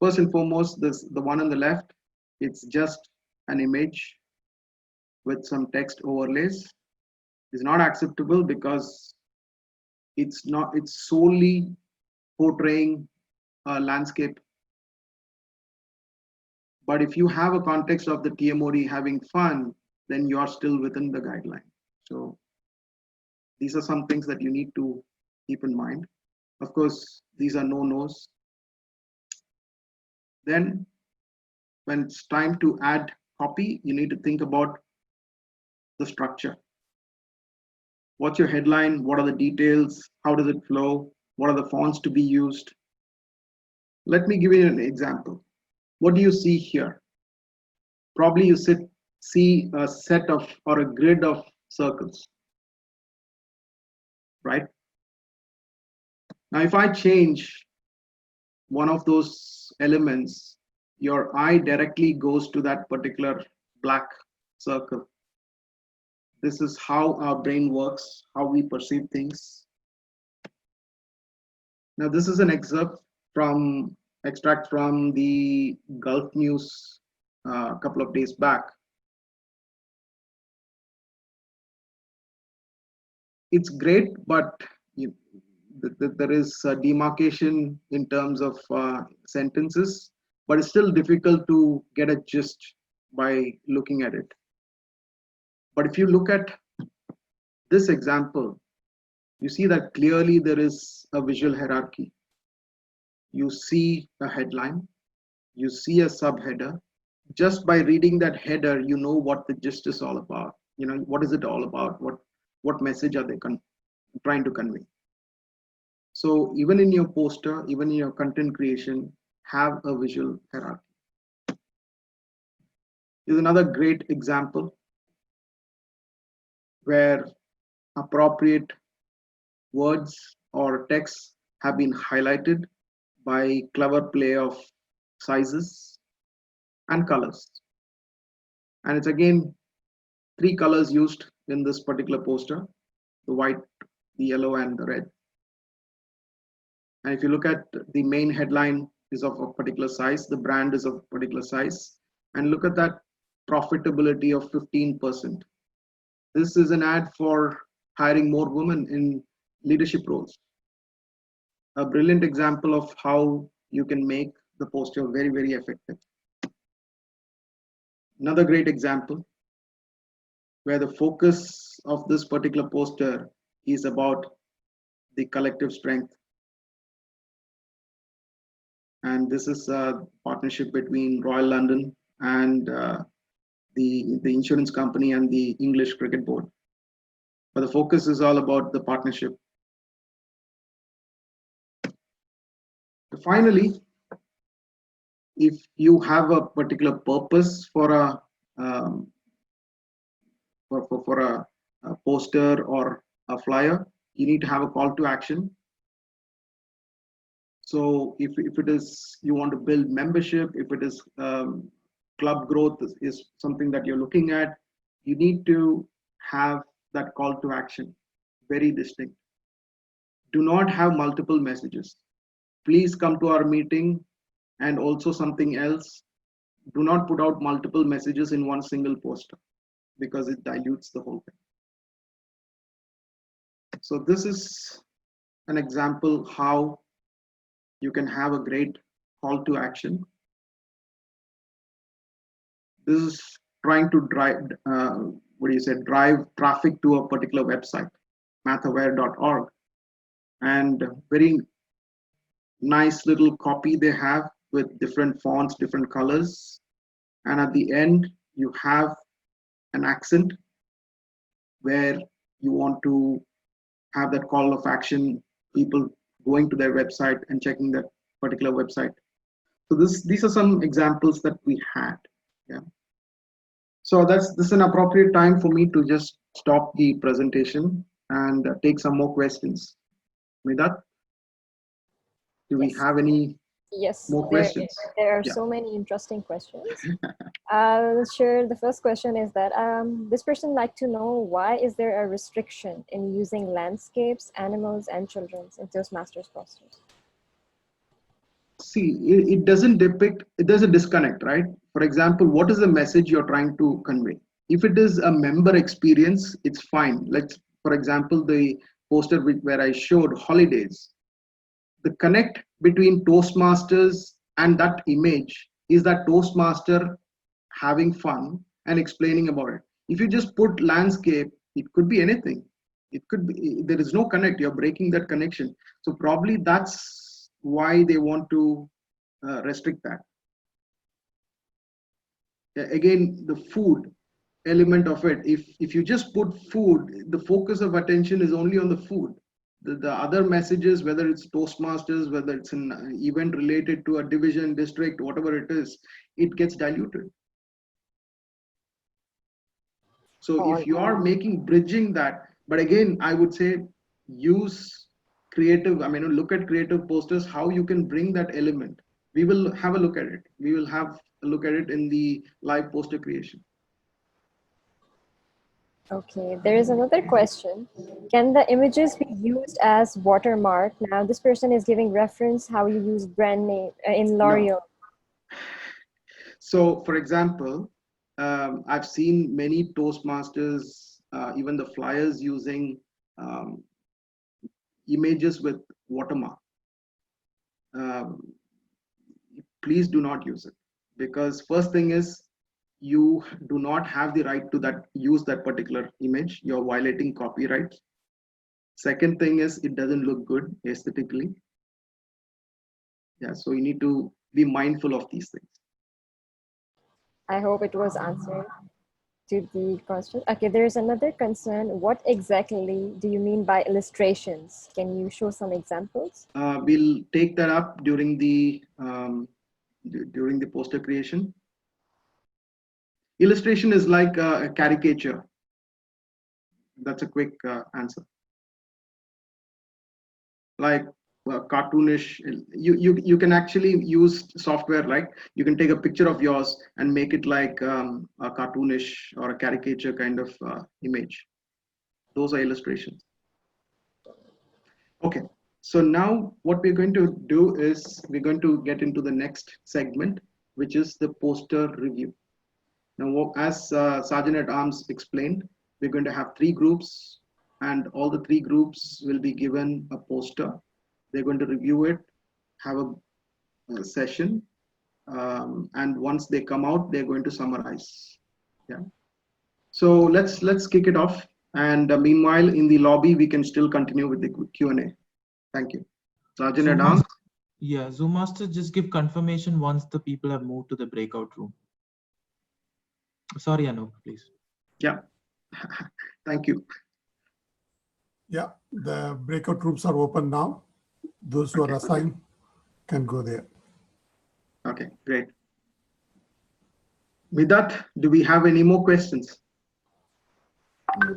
First and foremost, the one on the left, it's just an image with some text overlays. Is not acceptable because it's solely portraying a landscape. But if you have a context of the TMOD having fun, then you are still within the guideline. So these are some things that you need to keep in mind. Of course, these are no-nos. Then when it's time to add copy, you need to think about the structure. What's your headline? What are the details? How does it flow? What are the fonts to be used? Let me give you an example. What do you see here? Probably you see a set of or a grid of circles, right? Now, if I change one of those elements, your eye directly goes to that particular black circle. This is how our brain works, how we perceive things. Now, this is an excerpt extract from the Gulf News a couple of days back. It's great, but there is a demarcation in terms of sentences, but it's still difficult to get a gist by looking at it. But if you look at this example, you see that clearly there is a visual hierarchy. You see a headline, you see a subheader. Just by reading that header, you know what the gist is all about. You know, what is it all about? What message are they trying to convey? So even in your poster, even in your content creation, have a visual hierarchy. Here's another great example where appropriate words or texts have been highlighted by clever play of sizes and colors. And it's again 3 colors used in this particular poster: the white, the yellow, and the red. And if you look at the main headline is of a particular size, the brand is of a particular size, and look at that profitability of 15%. This is an ad for hiring more women in leadership roles. A brilliant example of how you can make the poster very, very effective. Another great example where the focus of this particular poster is about the collective strength. And this is a partnership between Royal London and the insurance company and the English Cricket Board. But the focus is all about the partnership. Finally, if you have a particular purpose for a poster or a flyer, you need to have a call to action. So if it is you want to build membership, if it is club growth is something that you're looking at, you need to have that call to action very distinct. Do not have multiple messages. Please come to our meeting. And also something else, do not put out multiple messages in one single poster because it dilutes the whole thing. So this is an example how you can have a great call to action. This is trying to drive, drive traffic to a particular website, mathaware.org, and very nice little copy they have with different fonts, different colors, and at the end you have an accent where you want to have that call of action, people going to their website and checking that particular website. So these are some examples that we had. Yeah. So this is an appropriate time for me to just stop the presentation and take some more questions. Midat, do we have any more questions? There are so many interesting questions. I'll share the first question is that this person like to know why is there a restriction in using landscapes, animals, and children in Toastmasters posters? See, it doesn't depict, there's a disconnect, right? For example, what is the message you're trying to convey? If it is a member experience, it's fine. Let's, for example, the poster where I showed holidays. The connect between Toastmasters and that image is that Toastmaster having fun and explaining about it. If you just put landscape, it could be anything. It could be, there is no connect, you're breaking that connection. So probably that's why they want to restrict that. Again, the food element of it, if you just put food, the focus of attention is only on the food. The other messages, whether it's Toastmasters, whether it's an event related to a division, district, whatever it is, it gets diluted. So if you are bridging that, but again, I would say use creative, look at creative posters, how you can bring that element. We will have a look at it. We will have a look at it in the live poster creation. Okay, there is another question. Can the images be used as watermark? Now, this person is giving reference how you use brand name in L'Oreal. No. So, for example, I've seen many Toastmasters, even the flyers using images with watermark. Please do not use it, because first thing is, you do not have the right to use that particular image. You're violating copyright. Second thing is, it doesn't look good aesthetically. Yeah, so you need to be mindful of these things. I hope it was answered to the question. Okay, there's another concern. What exactly do you mean by illustrations? Can you show some examples? We'll take that up during the poster creation. Illustration is like a caricature. That's a quick answer. Like cartoonish, you can actually use software, like you can take a picture of yours and make it like a cartoonish or a caricature kind of image. Those are illustrations. Okay, so now what we're going to do is we're going to get into the next segment, which is the poster review. Now, as Sergeant at Arms explained, we're going to have 3 groups, and all the 3 groups will be given a poster. They're going to review it, have a session, and once they come out, they're going to summarize. Yeah. So let's kick it off. And meanwhile, in the lobby, we can still continue with the Q&A. Thank you. Sergeant at Arms. Yeah, Zoom Master, just give confirmation once the people have moved to the breakout room. Sorry, Anup, please. Yeah, thank you. Yeah, the breakout rooms are open now. Those who are assigned can go there. Okay, great. With that, do we have any more questions?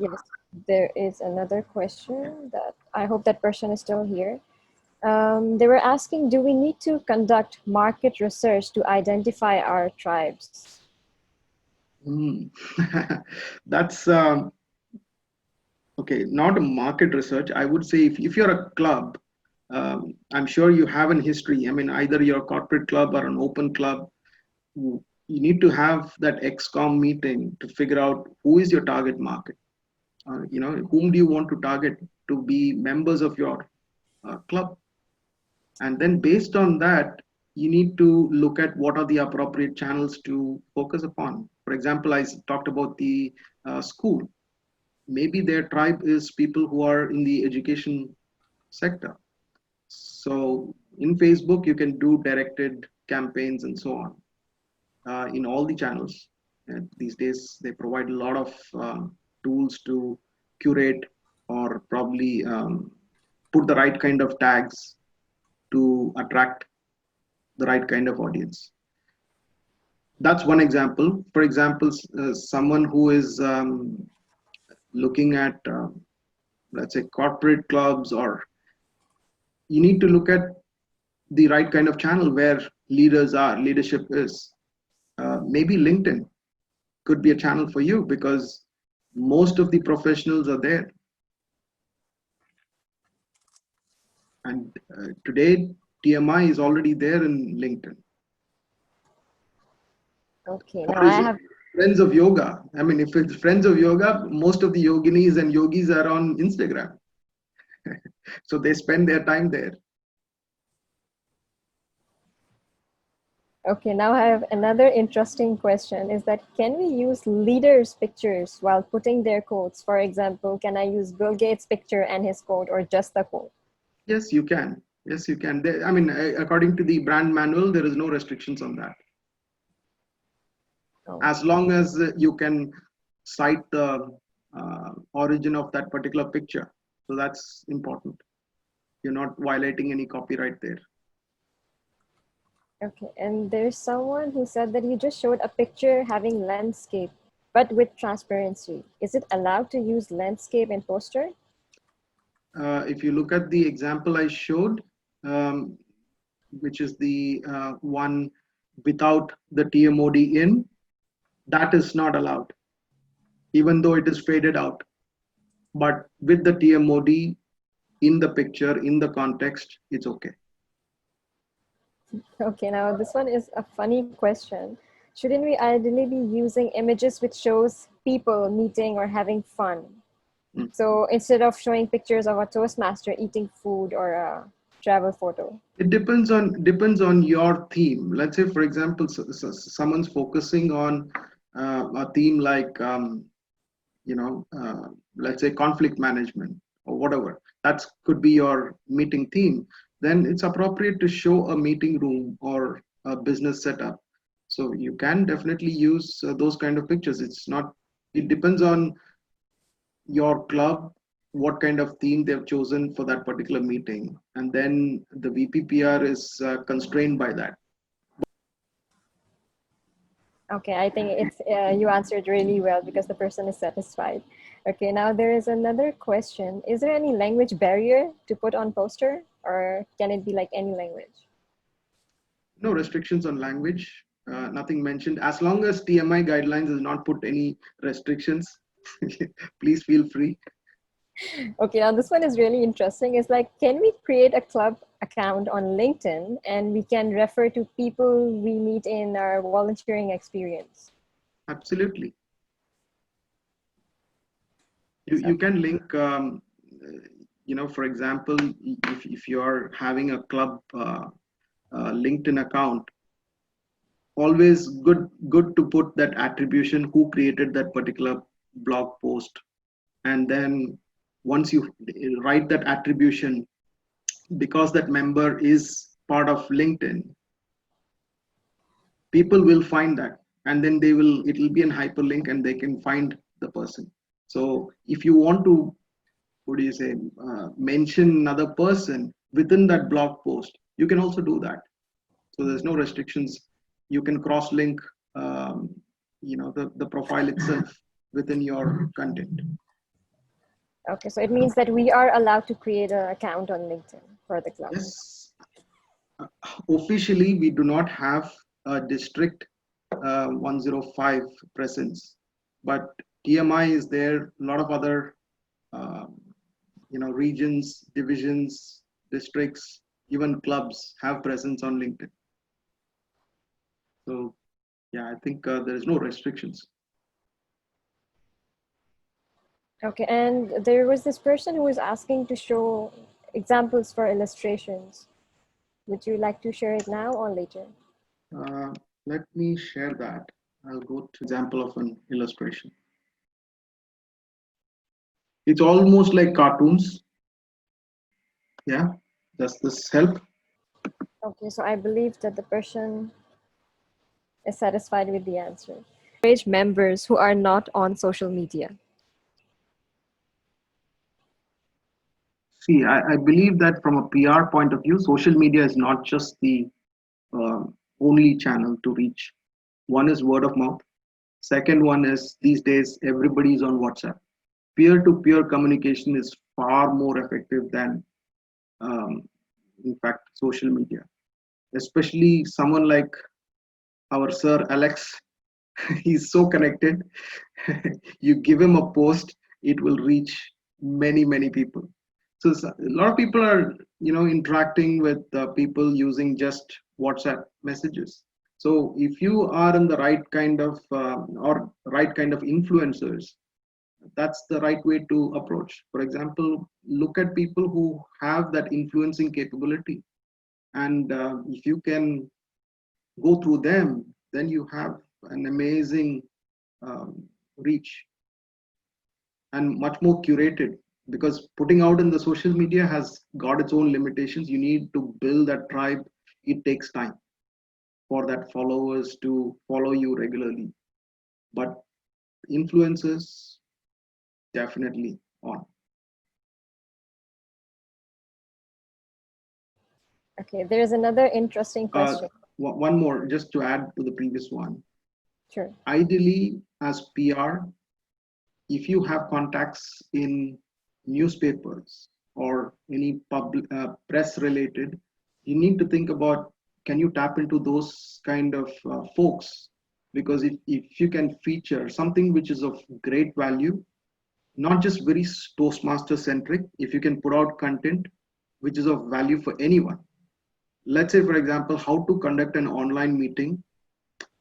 Yes, there is another question that I hope that person is still here. They were asking, do we need to conduct market research to identify our tribes? That's okay, not a market research. I would say if you're a club, I'm sure you have an history. Either you're a corporate club or an open club. you need to have that XCOM meeting to figure out who is your target market. Whom do you want to target to be members of your club? And then based on that, you need to look at what are the appropriate channels to focus upon. For example, I talked about the school. Maybe their tribe is people who are in the education sector. So in Facebook, you can do directed campaigns and so on in all the channels. And these days, they provide a lot of tools to curate or probably put the right kind of tags to attract the right kind of audience. That's one example. For example, someone who is looking at, let's say, corporate clubs, or you need to look at the right kind of channel where leadership is. Maybe LinkedIn could be a channel for you because most of the professionals are there. And today, TMI is already there in LinkedIn. Okay, Or now I is it have, Friends of Yoga? I mean, if it's Friends of Yoga, most of the yoginis and yogis are on Instagram. So they spend their time there. okay, now I have another interesting question is that can we use leaders' pictures while putting their quotes? For example, can I use Bill Gates' picture and his quote or just the quote? Yes, you can. Yes, you can. I mean, according to the brand manual, there is no restrictions on that. Oh, As long as you can cite the origin of that particular picture. So that's important. You're not violating any copyright there. okay, and there's someone who said that you just showed a picture having landscape, but with transparency. Is it allowed to use landscape in poster? If you look at the example I showed, which is the one without the TMOD in, that is not allowed, even though it is faded out. But with the TMOD in the picture, in the context, it's okay. Okay, now this one is a funny question. Shouldn't we ideally be using images which shows people meeting or having fun? Mm. So instead of showing pictures of a Toastmaster eating food or a travel photo. It depends on your theme. Let's say, for example, someone's focusing on a theme like let's say conflict management or whatever. That could be your meeting theme. Then it's appropriate to show a meeting room or a business setup. So you can definitely use those kind of pictures. It depends on your club, what kind of theme they've chosen for that particular meeting. And then the VPPR is constrained by that. Okay, I think it's you answered really well because the person is satisfied. Okay, now there is another question. Is there any language barrier to put on poster, or can it be like any language? No restrictions on language, nothing mentioned. As long as TMI guidelines does not put any restrictions, please feel free. Okay, now this one is really interesting. It's like, can we create a club account on LinkedIn and we can refer to people we meet in our volunteering experience? Absolutely. You can link, for example, if you're having a club LinkedIn account, always good to put that attribution, who created that particular blog post. And then once you write that attribution, because that member is part of LinkedIn, people will find that, and then it'll be an hyperlink and they can find the person. So if you want to, mention another person within that blog post, you can also do that. So there's no restrictions. You can cross link, the profile itself within your content. Okay, so it means that we are allowed to create an account on LinkedIn for the club. Yes. Officially, we do not have a district 105 presence, but TMI is there. A lot of other, regions, divisions, districts, even clubs have presence on LinkedIn. So Yeah, I think there is no restrictions. Okay, and there was this person who was asking to show examples for illustrations. Would you like to share it now or later? Let me share that. I'll go to example of an illustration. It's almost like cartoons. Yeah, does this help? Okay, so I believe that the person is satisfied with the answer. Encourage members who are not on social media. See, I believe that from a PR point of view, social media is not just the uh, only channel to reach. One is word of mouth. Second one is these days everybody is on WhatsApp. Peer-to-peer communication is far more effective than, um, in fact, social media. Especially someone like our Sir Alex, he's so connected. You give him a post, it will reach many people. So a lot of people are, interacting with people using just WhatsApp messages. So if you are in the right kind of or right kind of influencers, that's the right way to approach. For example, look at people who have that influencing capability, and if you can go through them, then you have an amazing reach and much more curated, because putting out in the social media has got its own limitations. You need to build that tribe. It takes time for that followers to follow you regularly, but influencers definitely on. Okay, there's another interesting question. One more just to add to the previous one. Sure. Ideally, as PR, if you have contacts in newspapers or any public press related, you need to think about, can you tap into those kind of folks? Because if you can feature something which is of great value, not just very Toastmaster centric, if you can put out content which is of value for anyone. Let's say, for example, how to conduct an online meeting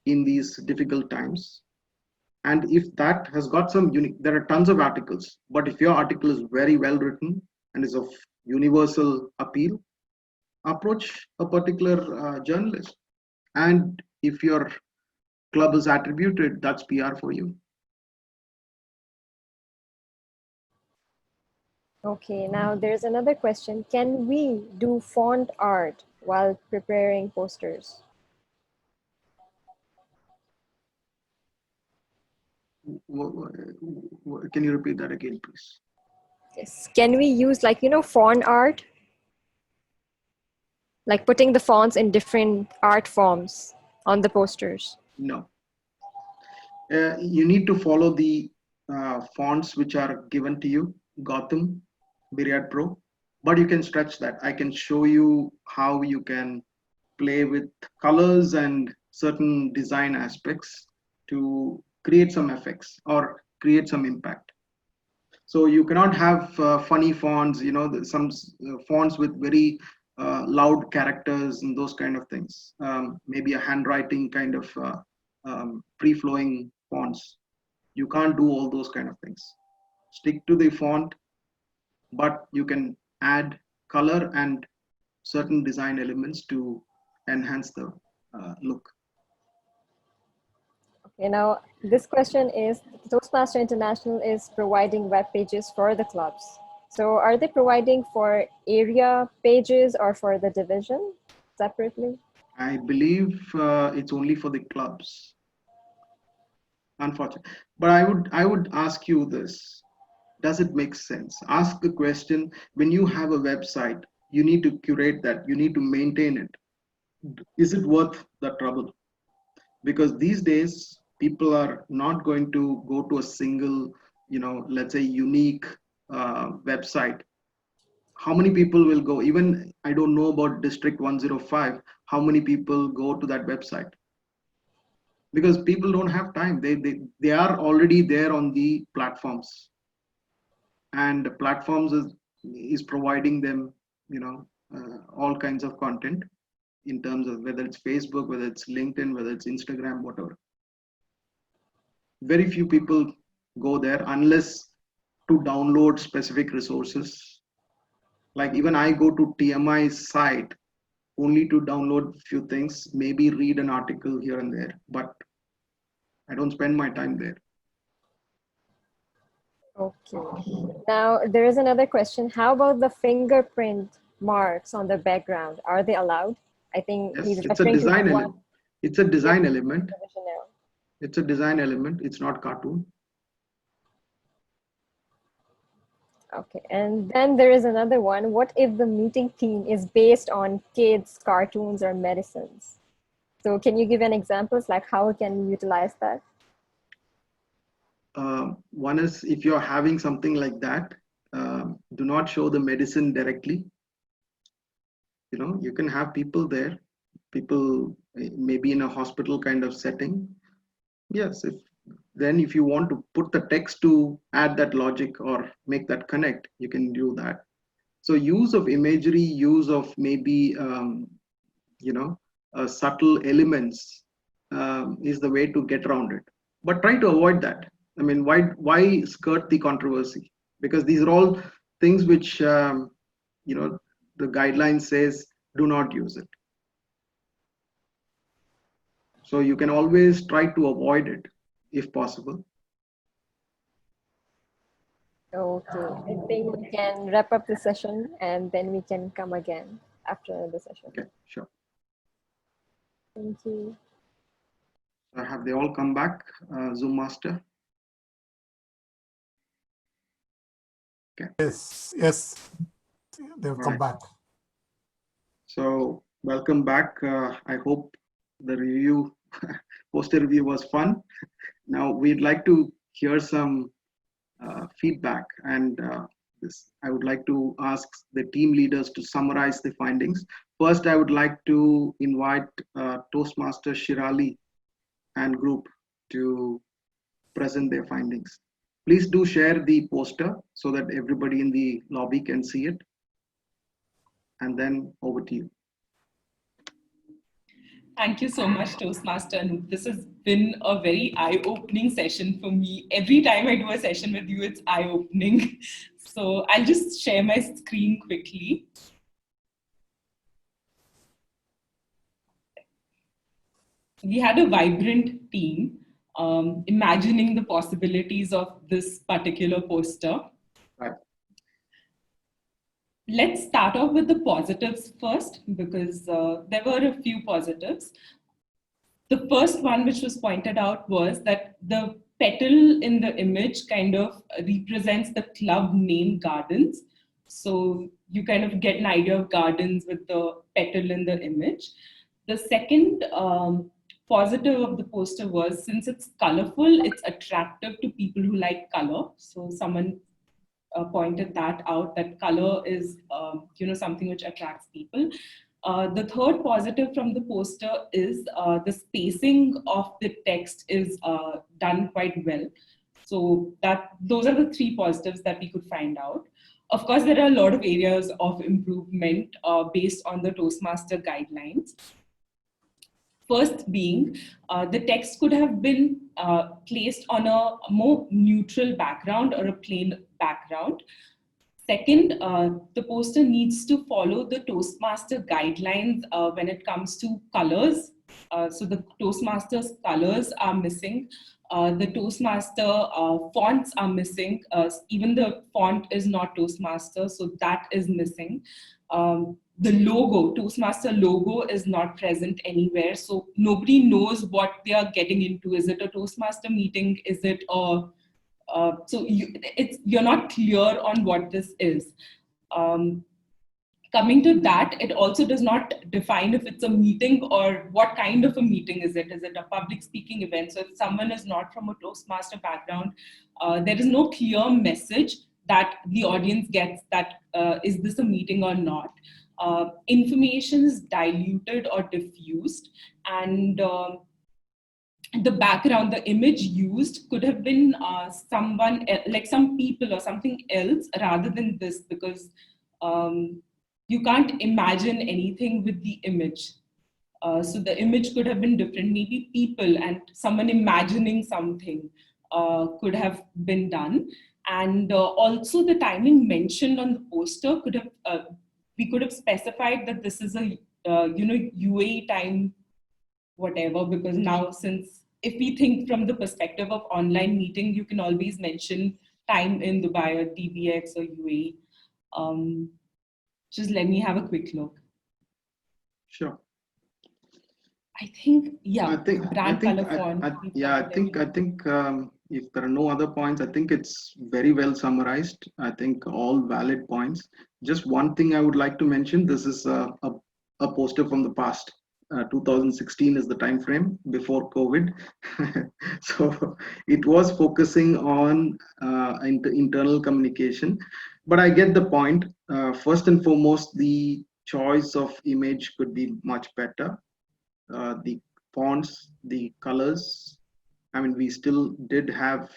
in these difficult times. And if that has got some unique, there are tons of articles, but if your article is very well written and is of universal appeal, approach a particular journalist. And if your club is attributed, that's PR for you. Okay, now there's another question. Can we do font art while preparing posters? Can you repeat that again, please? Yes. Can we use font art? Like putting the fonts in different art forms on the posters? No. You need to follow the fonts which are given to you, Gotham, Myriad Pro, but you can stretch that. I can show you how you can play with colors and certain design aspects to create some effects or create some impact. So you cannot have funny fonts, some fonts with very loud characters and those kind of things. Maybe a handwriting kind of free-flowing fonts. You can't do all those kind of things. Stick to the font, but you can add color and certain design elements to enhance the look. Okay, now this question is, Toastmaster International is providing web pages for the clubs. So are they providing for area pages or for the division separately? I believe it's only for the clubs. Unfortunately, but I would ask you this: does it make sense? Ask the question. When you have a website, you need to curate that. You need to maintain it. Is it worth the trouble? Because these days people are not going to go to a single, let's say unique website. How many people will go? Even I don't know about District 105. How many people go to that website? Because people don't have time. They are already there on the platforms, and the platforms is providing them, all kinds of content in terms of whether it's Facebook, whether it's LinkedIn, whether it's Instagram, whatever. very few people go there unless to download specific resources. Like even I go to TMI's site only to download a few things, maybe read an article here and there, but I don't spend my time there. Okay. Now, there is another question. How about the fingerprint marks on the background? Are they allowed? I think Yes, he's it's a referring to the design one. element. It's a design element. Professional. It's a design element. It's not cartoon. Okay, and then there is another one. What if the meeting theme is based on kids, cartoons, or medicines? So can you give an examples like how can we utilize that? One is if you're having something like that, do not show the medicine directly. You know, you can have people there, people maybe in a hospital kind of setting. Yes, if you want to put the text to add that logic or make that connect, you can do that. So use of imagery, use of maybe subtle elements is the way to get around it. But try to avoid that. I mean, why skirt the controversy? Because these are all things which the guideline says do not use it. So you can always try to avoid it if possible. Okay, I think we can wrap up the session and then we can come again after the session. Okay, sure. Thank you. Have they all come back, Zoom Master? Okay. Yes, they've come Right. back. So welcome back. I hope the review, poster review was fun. Now we'd like to hear some feedback, and I would like to ask the team leaders to summarize the findings. First, I would like to invite Toastmaster Shirali and group to present their findings. Please do share the poster so that everybody in the lobby can see it. And then over to you. Thank you so much, Toastmaster. And this has been a very eye-opening session for me. Every time I do a session with you, it's eye-opening. So I'll just share my screen quickly. We had a vibrant team, imagining the possibilities of this particular poster. Right. Let's start off with the positives first, because there were a few positives. The first one which was pointed out was that the petal in the image kind of represents the club name Gardens. So you kind of get an idea of gardens with the petal in the image. The second positive of the poster was, since it's colorful, it's attractive to people who like color. So someone pointed that out, that color is something which attracts people. The third positive from the poster is the spacing of the text is done quite well. So those are the three positives that we could find out. Of course, there are a lot of areas of improvement based on the Toastmaster guidelines. First being, the text could have been placed on a more neutral background or a plain background. Second, the poster needs to follow the Toastmaster guidelines when it comes to colors. So the Toastmasters colors are missing. The Toastmaster fonts are missing. Even the font is not Toastmaster, so that is missing. The logo, Toastmaster logo, is not present anywhere. So nobody knows what they are getting into. Is it a Toastmaster meeting? Is it a so you're not clear on what this is. Coming to that, it also does not define if it's a meeting or what kind of a meeting is it. Is it a public speaking event? So if someone is not from a Toastmaster background, there is no clear message that the audience gets that is this a meeting or not. Information is diluted or diffused, and the background, the image used could have been someone like some people or something else rather than this, because you can't imagine anything with the image. So the image could have been different, maybe people and someone imagining something. could have been done. And also the timing mentioned on the poster could have, we could have specified that this is a, UAE time, whatever, because now since if we think from the perspective of online meeting, you can always mention time in Dubai or DBX or UAE. Just let me have a quick look. Sure. I think, yeah, I think brand color font. I think if there are no other points, I think it's very well summarized. I think all valid points. Just one thing I would like to mention: this is a poster from the past. 2016 is the time frame before COVID, so it was focusing on internal communication. But I get the point. First and foremost, the choice of image could be much better. The fonts, the colors. I mean, we still did have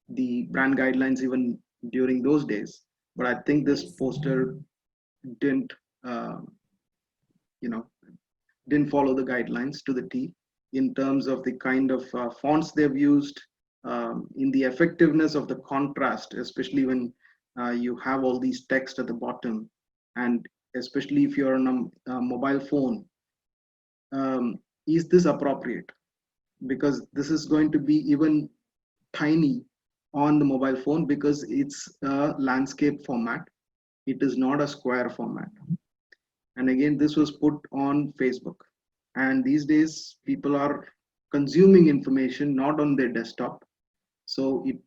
the brand guidelines even during those days, but I think this poster didn't, you know, didn't follow the guidelines to the T in terms of the kind of fonts they've used, in the effectiveness of the contrast, especially when you have all these text at the bottom, and especially if you're on a mobile phone. Is this appropriate? Because this is going to be even tiny on the mobile phone because it's a landscape format. It is not a square format. And again, this was put on Facebook. And these days, people are consuming information not on their desktop. So it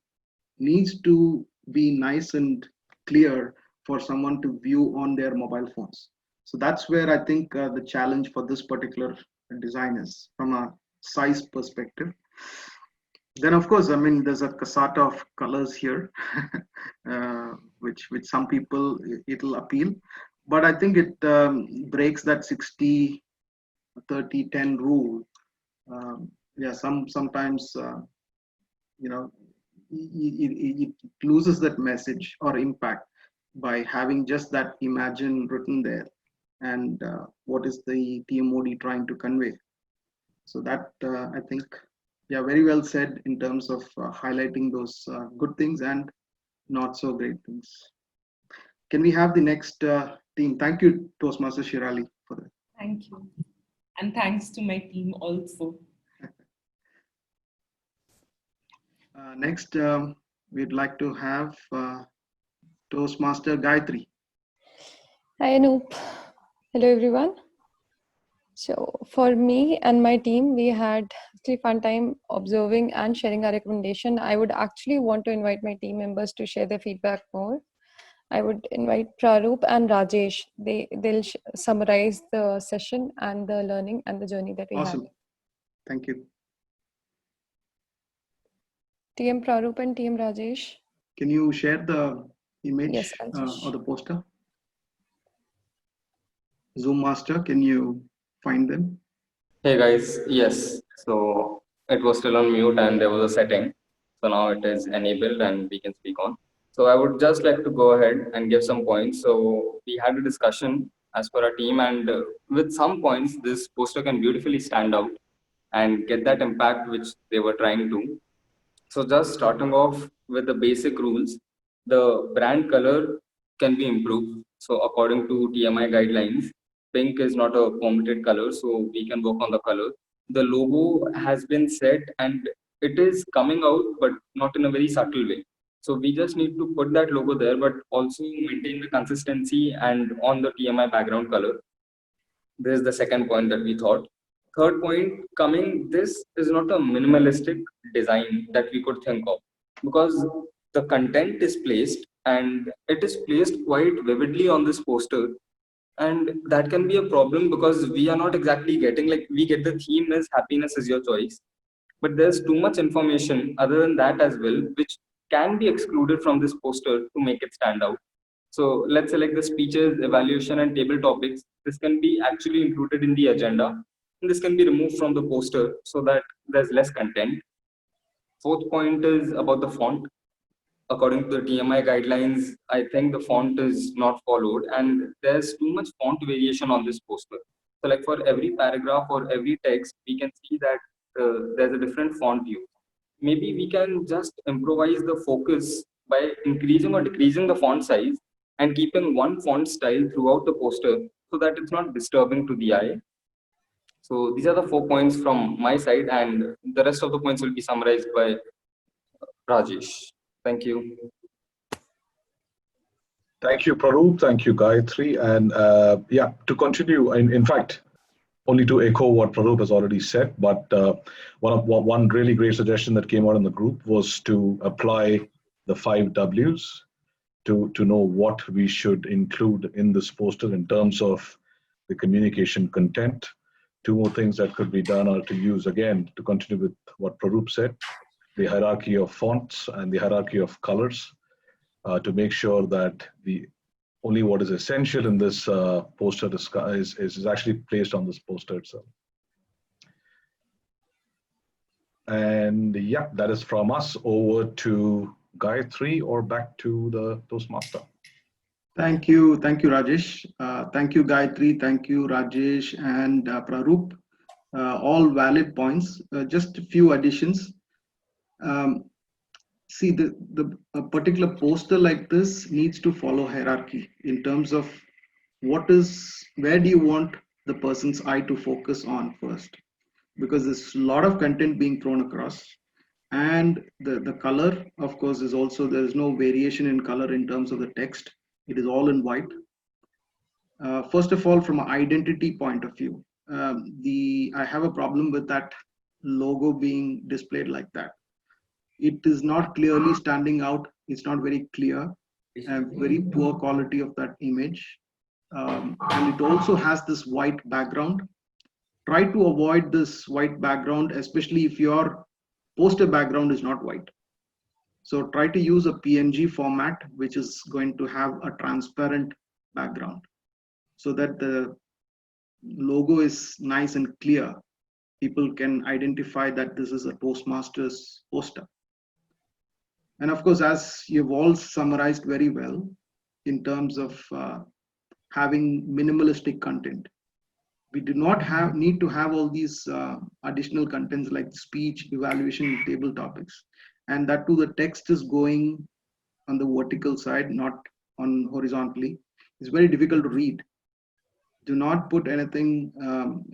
needs to be nice and clear for someone to view on their mobile phones. So that's where I think the challenge for this particular design is from a size perspective. Then of course, I mean, there's a casata of colors here, which some people it'll appeal, but I think it breaks that 60, 30, 10 rule. Yeah, sometimes you know, it loses that message or impact by having just that imagine written there, and what is the TMOD trying to convey. So that I think, yeah, very well said in terms of highlighting those good things and not so great things. Can we have the next team? Thank you, Toastmaster Shirali, for that. Thank you. And thanks to my team also. Next, we'd like to have Toastmaster Gayatri. Hi, Anoop. Hello, everyone. So for me and my team, we had actually fun time observing and sharing our recommendation. I would actually want to invite my team members to share their feedback more. I would invite Prarup and Rajesh. They'll summarize the session and the learning and the journey that we had. Awesome. Thank you. TM Prarup and TM Rajesh. Can you share the image? Yes, or the poster? Zoom Master, can you find them? Hey guys, yes. So it was still on mute and there was a setting. So now it is enabled and we can speak on. So I would just like to go ahead and give some points. So we had a discussion as per our team, and with some points, this poster can beautifully stand out and get that impact which they were trying to. So just starting off with the basic rules, the brand color can be improved. So according to TMI guidelines, pink is not a permitted color, so we can work on the color. The logo has been set and it is coming out, but not in a very subtle way. So we just need to put that logo there, but also maintain the consistency and on the TMI background color. This is the second point that we thought. Third point coming, this is not a minimalistic design that we could think of, because the content is placed and it is placed quite vividly on this poster. And that can be a problem because we are not exactly getting, like, we get the theme as happiness is your choice, but there's too much information other than that as well, which can be excluded from this poster to make it stand out. So let's select the speeches, evaluation, and table topics. This can be actually included in the agenda. And this can be removed from the poster so that there's less content. Fourth point is about the font. According to the TMI guidelines, I think the font is not followed and there's too much font variation on this poster. So like for every paragraph or every text, we can see that there's a different font used. maybe we can just improvise the focus by increasing or decreasing the font size and keeping one font style throughout the poster so that it's not disturbing to the eye. So these are the 4 points from my side, and the rest of the points will be summarized by Rajesh. Thank you. Thank you, Praroop. Thank you, Gayatri. And yeah, to continue, in fact, only to echo what Praroop has already said, but one really great suggestion that came out in the group was to apply the 5 Ws to know what we should include in this poster in terms of the communication content. 2 more things that could be done are to use, again, to continue with what Praroop said, the hierarchy of fonts and the hierarchy of colors to make sure that only what is essential in this poster is actually placed on this poster itself. And yeah, that is from us. Over to Gayatri, or back to the Toastmaster. Thank you, Rajesh. Thank you, Gayatri. Thank you, Rajesh and Praroop. All valid points. Just a few additions. See, a particular poster like this needs to follow hierarchy in terms of where do you want the person's eye to focus on first, because there's a lot of content being thrown across, and the color, of course, is also, there's no variation in color in terms of the text. It is all in white. First of all, from an identity point of view, I have a problem with that logo being displayed like that. It is not clearly standing out. It's not very clear, and very poor quality of that image. And it also has this white background. Try to avoid this white background, especially if your poster background is not white. So try to use a PNG format, which is going to have a transparent background so that the logo is nice and clear. People can identify that this is a Toastmasters poster. And of course, as you've all summarized very well in terms of having minimalistic content, we do not need to have all these additional contents like speech, evaluation, table topics. And that too, the text is going on the vertical side, not on horizontally. It's very difficult to read. Do not put anything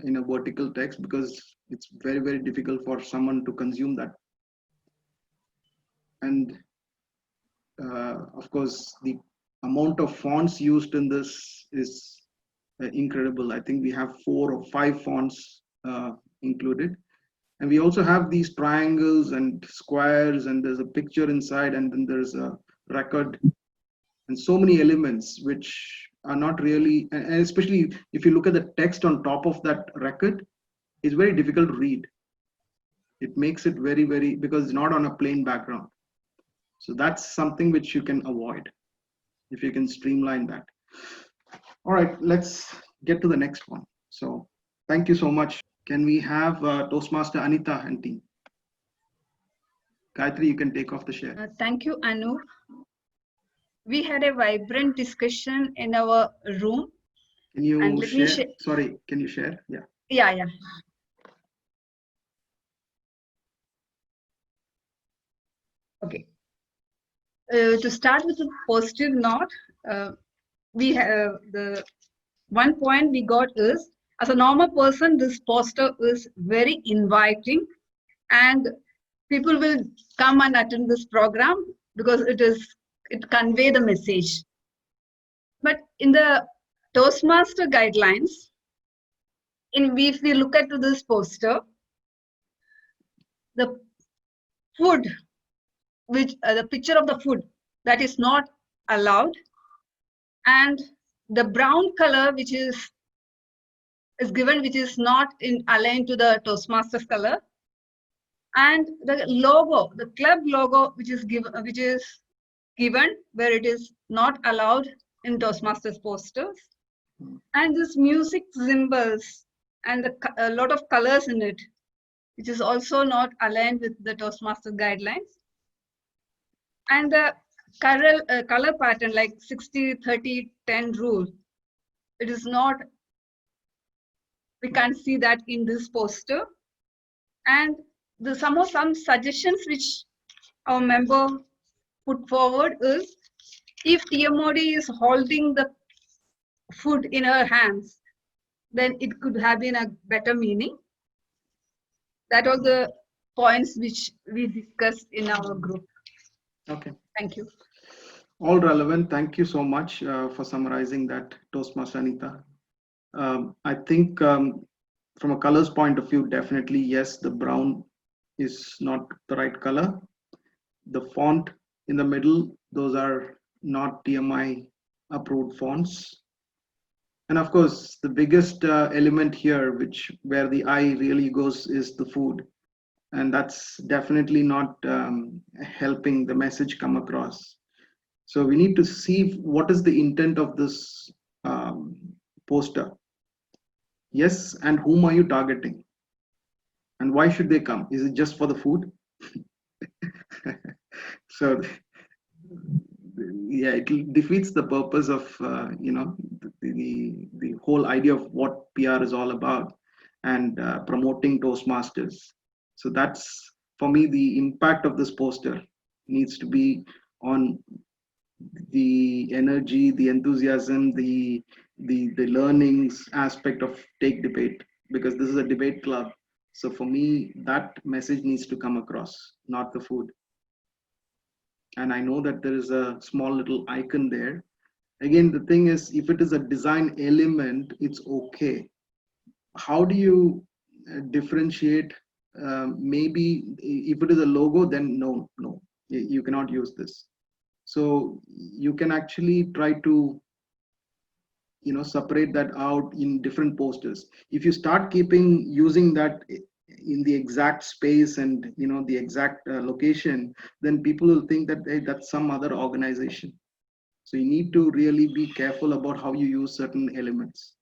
in a vertical text, because it's very, very difficult for someone to consume that. And of course, the amount of fonts used in this is incredible. I think we have 4 or 5 fonts included. And we also have these triangles and squares, and there's a picture inside, and then there's a record, and so many elements which are not really, and especially if you look at the text on top of that record, it's very difficult to read. It makes it very, very, because it's not on a plain background. So that's something which you can avoid if you can streamline that. All right, let's get to the next one. So thank you so much. Can we have Toastmaster Anita and team? Gayatri, you can take off the share. Thank you, Anu. We had a vibrant discussion in our room. Can you share? Sorry, can you share? Yeah. Yeah. Okay. To start with a positive note, we have the one point we got is, as a normal person, this poster is very inviting, and people will come and attend this program because it convey the message. But in the Toastmaster guidelines, if we look at this poster, the food, which the picture of the food, that is not allowed, and the brown color which is given, which is not aligned to the Toastmasters color, and the logo, the club logo, which is given where it is not allowed in Toastmasters posters, and this music symbols and a lot of colors in it, which is also not aligned with the Toastmasters guidelines. And the color pattern, like 60-30-10 rule, it is not, we can't see that in this poster. And some suggestions which our member put forward is, if TMOD is holding the food in her hands, then it could have been a better meaning. That was the points which we discussed in our group. Okay. Thank you. All relevant. Thank you so much for summarizing that, Toastmaster Anita. I think from a colors point of view, definitely yes, the brown is not the right color. The font in the middle, those are not TMI approved fonts. And of course, the biggest element here, where the eye really goes, is the food. And that's definitely not helping the message come across. So we need to see what is the intent of this poster. Yes, and whom are you targeting? And why should they come? Is it just for the food? So yeah, it defeats the purpose of the whole idea of what PR is all about, and promoting Toastmasters. So that's, for me, the impact of this poster needs to be on the energy, the enthusiasm, the learnings aspect of Take Debate, because this is a debate club. So for me, that message needs to come across, not the food. And I know that there is a small little icon there. Again, the thing is, if it is a design element, it's okay. How do you differentiate? Maybe if it is a logo, then no, you cannot use this. So you can actually try to separate that out in different posters. If you start using that in the exact space and the exact location, then people will think that, hey, that's some other organization. So you need to really be careful about how you use certain elements.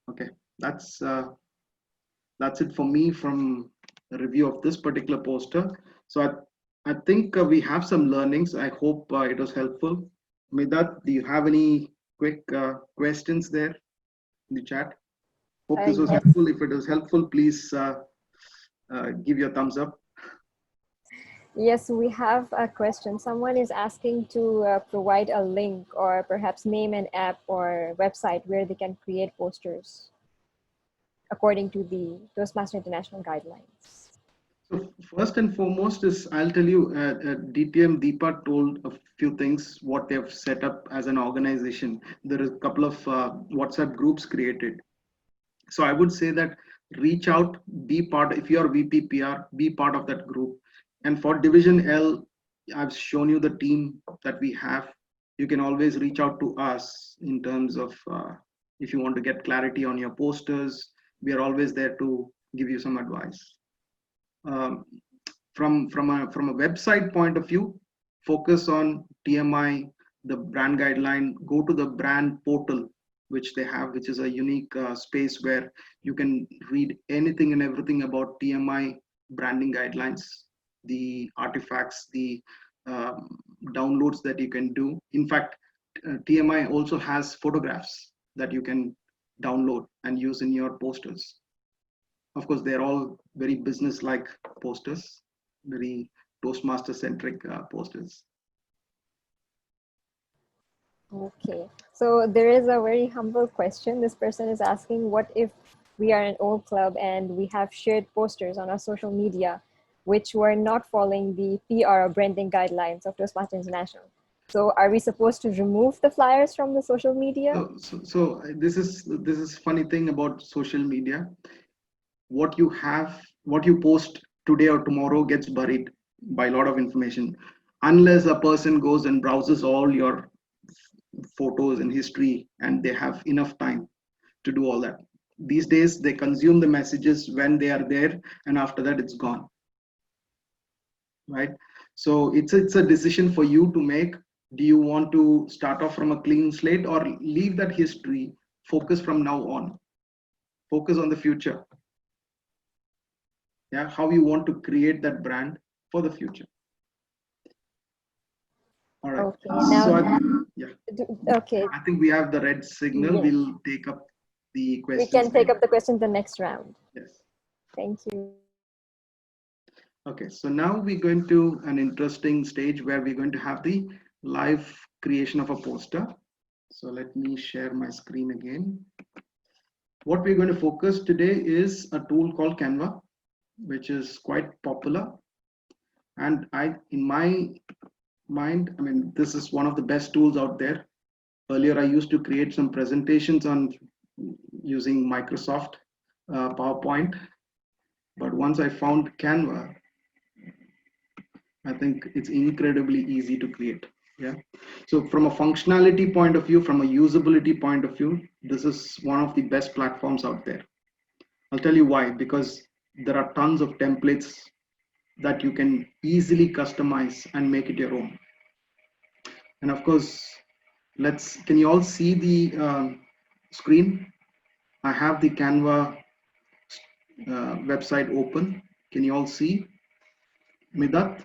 Okay, that's it for me from the review of this particular poster. So I think we have some learnings. I hope it was helpful. Midat, do you have any quick questions there in the chat? Hope this was helpful. If it was helpful, please give your thumbs up. Yes, we have a question. Someone is asking to provide a link or perhaps name an app or website where they can create posters according to the Toastmasters International guidelines. So first and foremost is, I'll tell you, DTM Deepa told a few things, what they've set up as an organization. There is a couple of WhatsApp groups created. So I would say that reach out, be part, if you're VP PR, be part of that group. And for Division L, I've shown you the team that we have. You can always reach out to us in terms of if you want to get clarity on your posters. We are always there to give you some advice. From a website point of view, focus on TMI, the brand guideline, go to the brand portal, which they have, which is a unique space where you can read anything and everything about TMI branding guidelines, the artifacts, the downloads that you can do. In fact, TMI also has photographs that you can download and use in your posters. Of course, they're all very business-like posters, very Toastmaster-centric posters. Okay, so there is a very humble question. This person is asking, what if we are an old club and we have shared posters on our social media which were not following the PR or branding guidelines of Toastmasters International? So are we supposed to remove the flyers from the social media? So this is funny thing about social media. What you post today or tomorrow gets buried by a lot of information, unless a person goes and browses all your photos and history, and they have enough time to do all that. These days they consume the messages when they are there, and after that it's gone, right? So it's a decision for you to make. Do you want to start off from a clean slate, or leave that history, focus from now on, focus on the future? Yeah, how you want to create that brand for the future. All right. Okay, now, So okay. I think we have the red signal. Yes. We'll take up the questions. We can take up the question the next round. Yes. Thank you. Okay, so now we're going to an interesting stage where we're going to have the live creation of a poster. So let me share my screen again. What we're going to focus today is a tool called Canva, which is quite popular. And in my mind, I mean, this is one of the best tools out there. Earlier, I used to create some presentations on using Microsoft PowerPoint. But once I found Canva, I think it's incredibly easy to create. Yeah. So from a functionality point of view, from a usability point of view, this is one of the best platforms out there. I'll tell you why, because there are tons of templates that you can easily customize and make it your own. And of course, can you all see the screen? I have the Canva website open. Can you all see? Midat?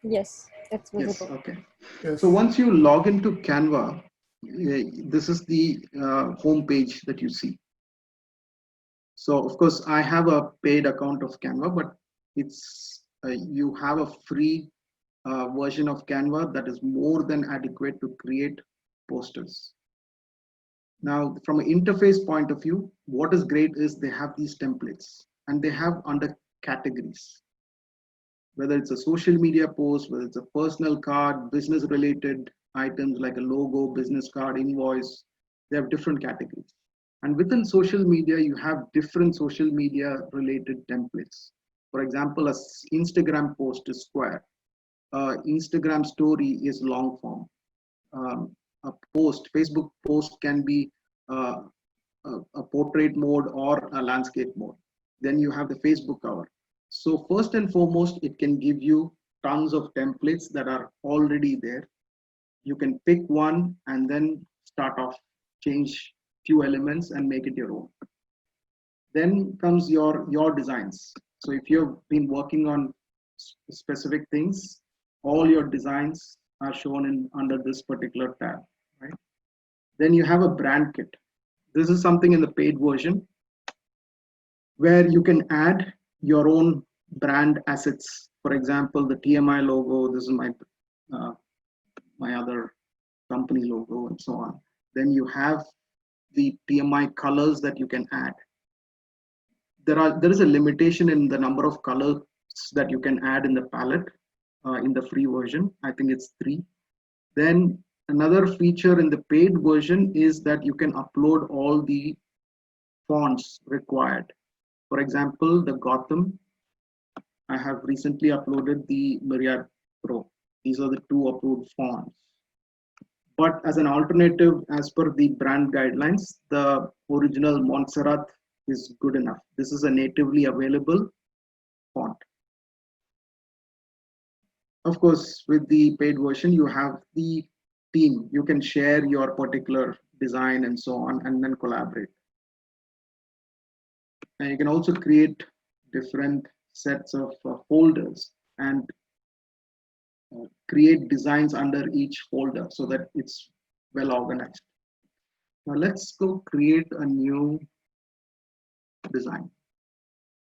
Yes, it's Yes, visible. okay. Yes. So once you log into Canva, this is the home page that you see. So of course, I have a paid account of Canva, but it's you have a free version of Canva that is more than adequate to create posters. Now, from an interface point of view, what is great is they have these templates and they have under categories. Whether it's a social media post, whether it's a personal card, business related items like a logo, business card, invoice, they have different categories. And within social media, you have different social media related templates. For example, a Instagram post is square. Instagram story is long form. A Facebook post can be a portrait mode or a landscape mode. Then you have the Facebook cover. So first and foremost, it can give you tons of templates that are already there. You can pick one and then start off, change few elements and make it your own. Then comes your designs. So if you've been working on specific things, all your designs are shown in under this particular tab, right? Then you have a brand kit. This is something in the paid version where you can add your own brand assets. For example, the TMI logo, this is my other company logo and so on. Then you have the TMI colors that you can add. There is a limitation in the number of colors that you can add in the palette in the free version. I think it's 3. Then another feature in the paid version is that you can upload all the fonts required. For example, the Gotham, I have recently uploaded the Myriad Pro. These are the 2 approved fonts. But as an alternative, as per the brand guidelines, the original Montserrat is good enough. This is a natively available font. Of course, with the paid version, you have the team. You can share your particular design and so on, and then collaborate. And you can also create different sets of folders and create designs under each folder so that it's well organized. Now let's go create a new design.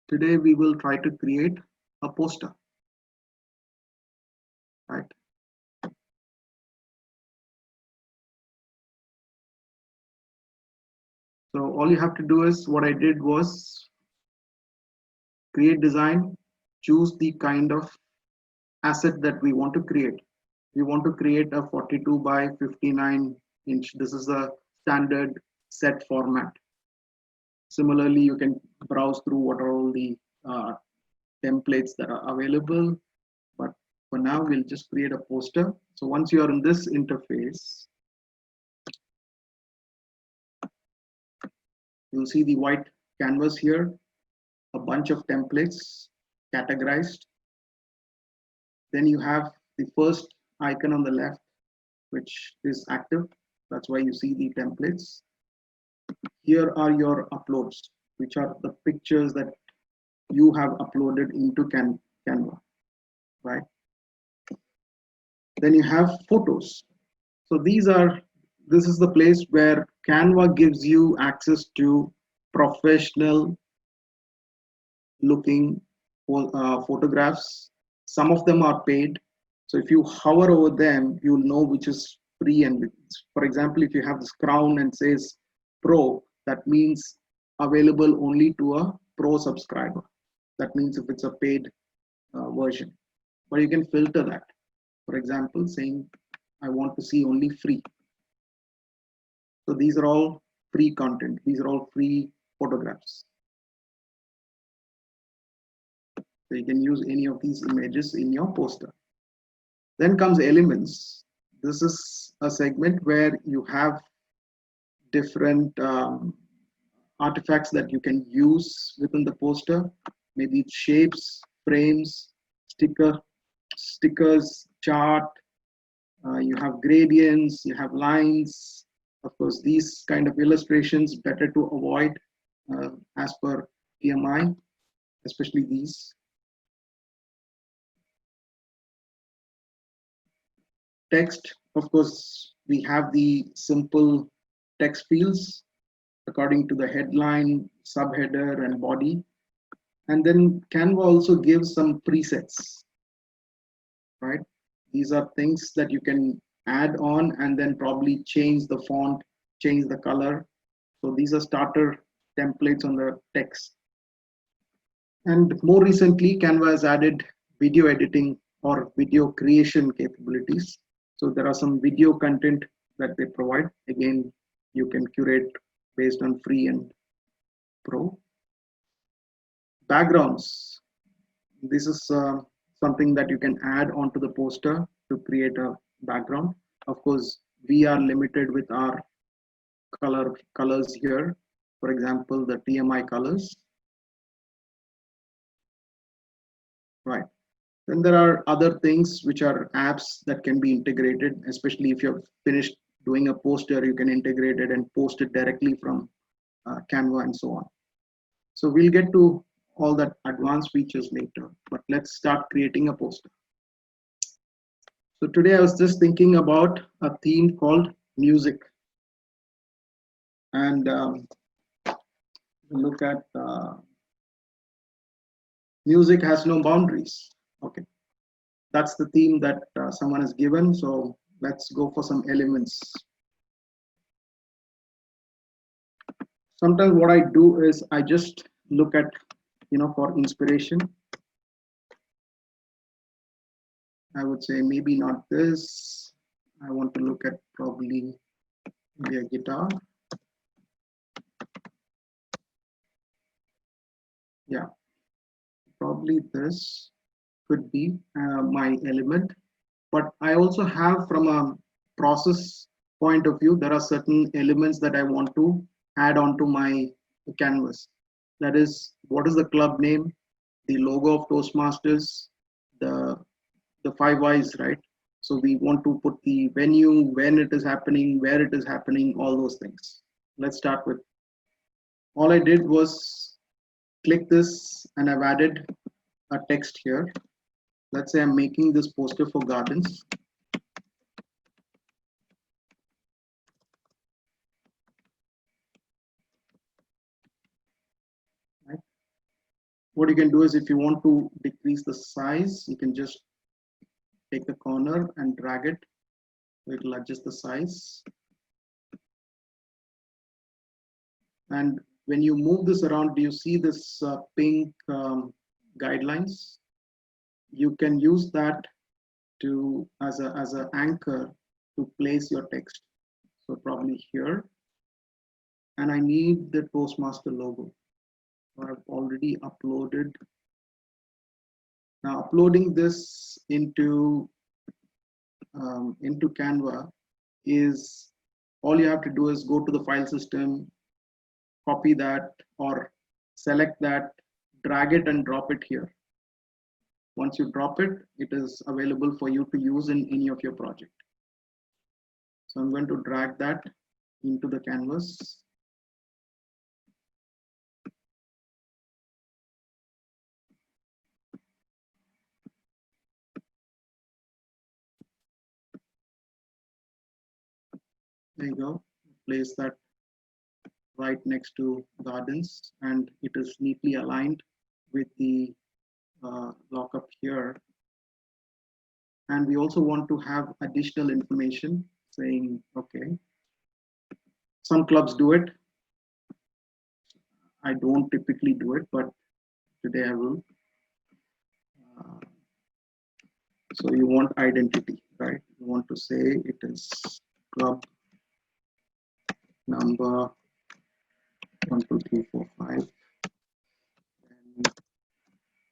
Today we will try to create a poster, right? So all you have to do is, what I did was create design, choose the kind of asset that we want to create. We want to create a 42 by 59 inch. This is the standard set format. Similarly, you can browse through what are all the templates that are available. But for now, we'll just create a poster. So once you are in this interface, you'll see the white canvas here, a bunch of templates categorized. Then you have the first icon on the left, which is active. That's why you see the templates. Here are your uploads, which are the pictures that you have uploaded into Canva, right? Then you have photos. So this is the place where Canva gives you access to professional looking photographs. Some of them are paid. So if you hover over them, you'll know which is free and which. For example, if you have this crown and says Pro, that means available only to a Pro subscriber. That means if it's a paid version. But you can filter that. For example, saying I want to see only free. So these are all free content. These are all free photographs. So you can use any of these images in your poster. Then comes elements. This is a segment where you have different artifacts that you can use within the poster. Maybe it's shapes, frames, stickers, chart. You have gradients, you have lines. Of course, these kind of illustrations better to avoid as per PMI, especially these. Text, of course, we have the simple text fields according to the headline, subheader, and body. And then Canva also gives some presets, right? These are things that you can add on and then probably change the font, change the color. So these are starter templates on the text. And more recently, Canva has added video editing or video creation capabilities. So there are some video content that they provide. Again, you can curate based on free and pro. Backgrounds. This is something that you can add onto the poster to create a background. Of course, we are limited with our colors here. For example, the TMI colors. Right. Then there are other things which are apps that can be integrated, especially if you've finished doing a poster, you can integrate it and post it directly from Canva and so on. So we'll get to all that advanced features later, but let's start creating a poster. So today I was just thinking about a theme called music. And look at music has no boundaries. Okay. That's the theme that someone has given. So let's go for some elements. Sometimes what I do is I just look at, for inspiration. I would say maybe not this. I want to look at probably maybe a guitar. Yeah, probably this could be my element. But I also have, from a process point of view, there are certain elements that I want to add onto my canvas. That is, what is the club name, the logo of Toastmasters, the 5 Whys, right? So we want to put the venue, when it is happening, where it is happening, all those things. Let's start with, all I did was click this and I've added a text here. Let's say I'm making this poster for gardens. Right. What you can do is, if you want to decrease the size, you can just take the corner and drag it. It will adjust the size. And when you move this around, do you see this pink guidelines? You can use that to as an anchor to place your text. So probably here. And I need the Toastmaster logo. So I've already uploaded. Now uploading this into Canva is, all you have to do is go to the file system, copy that or select that, drag it and drop it here. Once you drop it, it is available for you to use in any of your project. So I'm going to drag that into the canvas. There you go. Place that right next to gardens, and it is neatly aligned. with the lockup here. And we also want to have additional information saying, okay, some clubs do it. I don't typically do it, but today I will. So you want identity, right? You want to say it is club number 1, 2, 3, 4, 5. And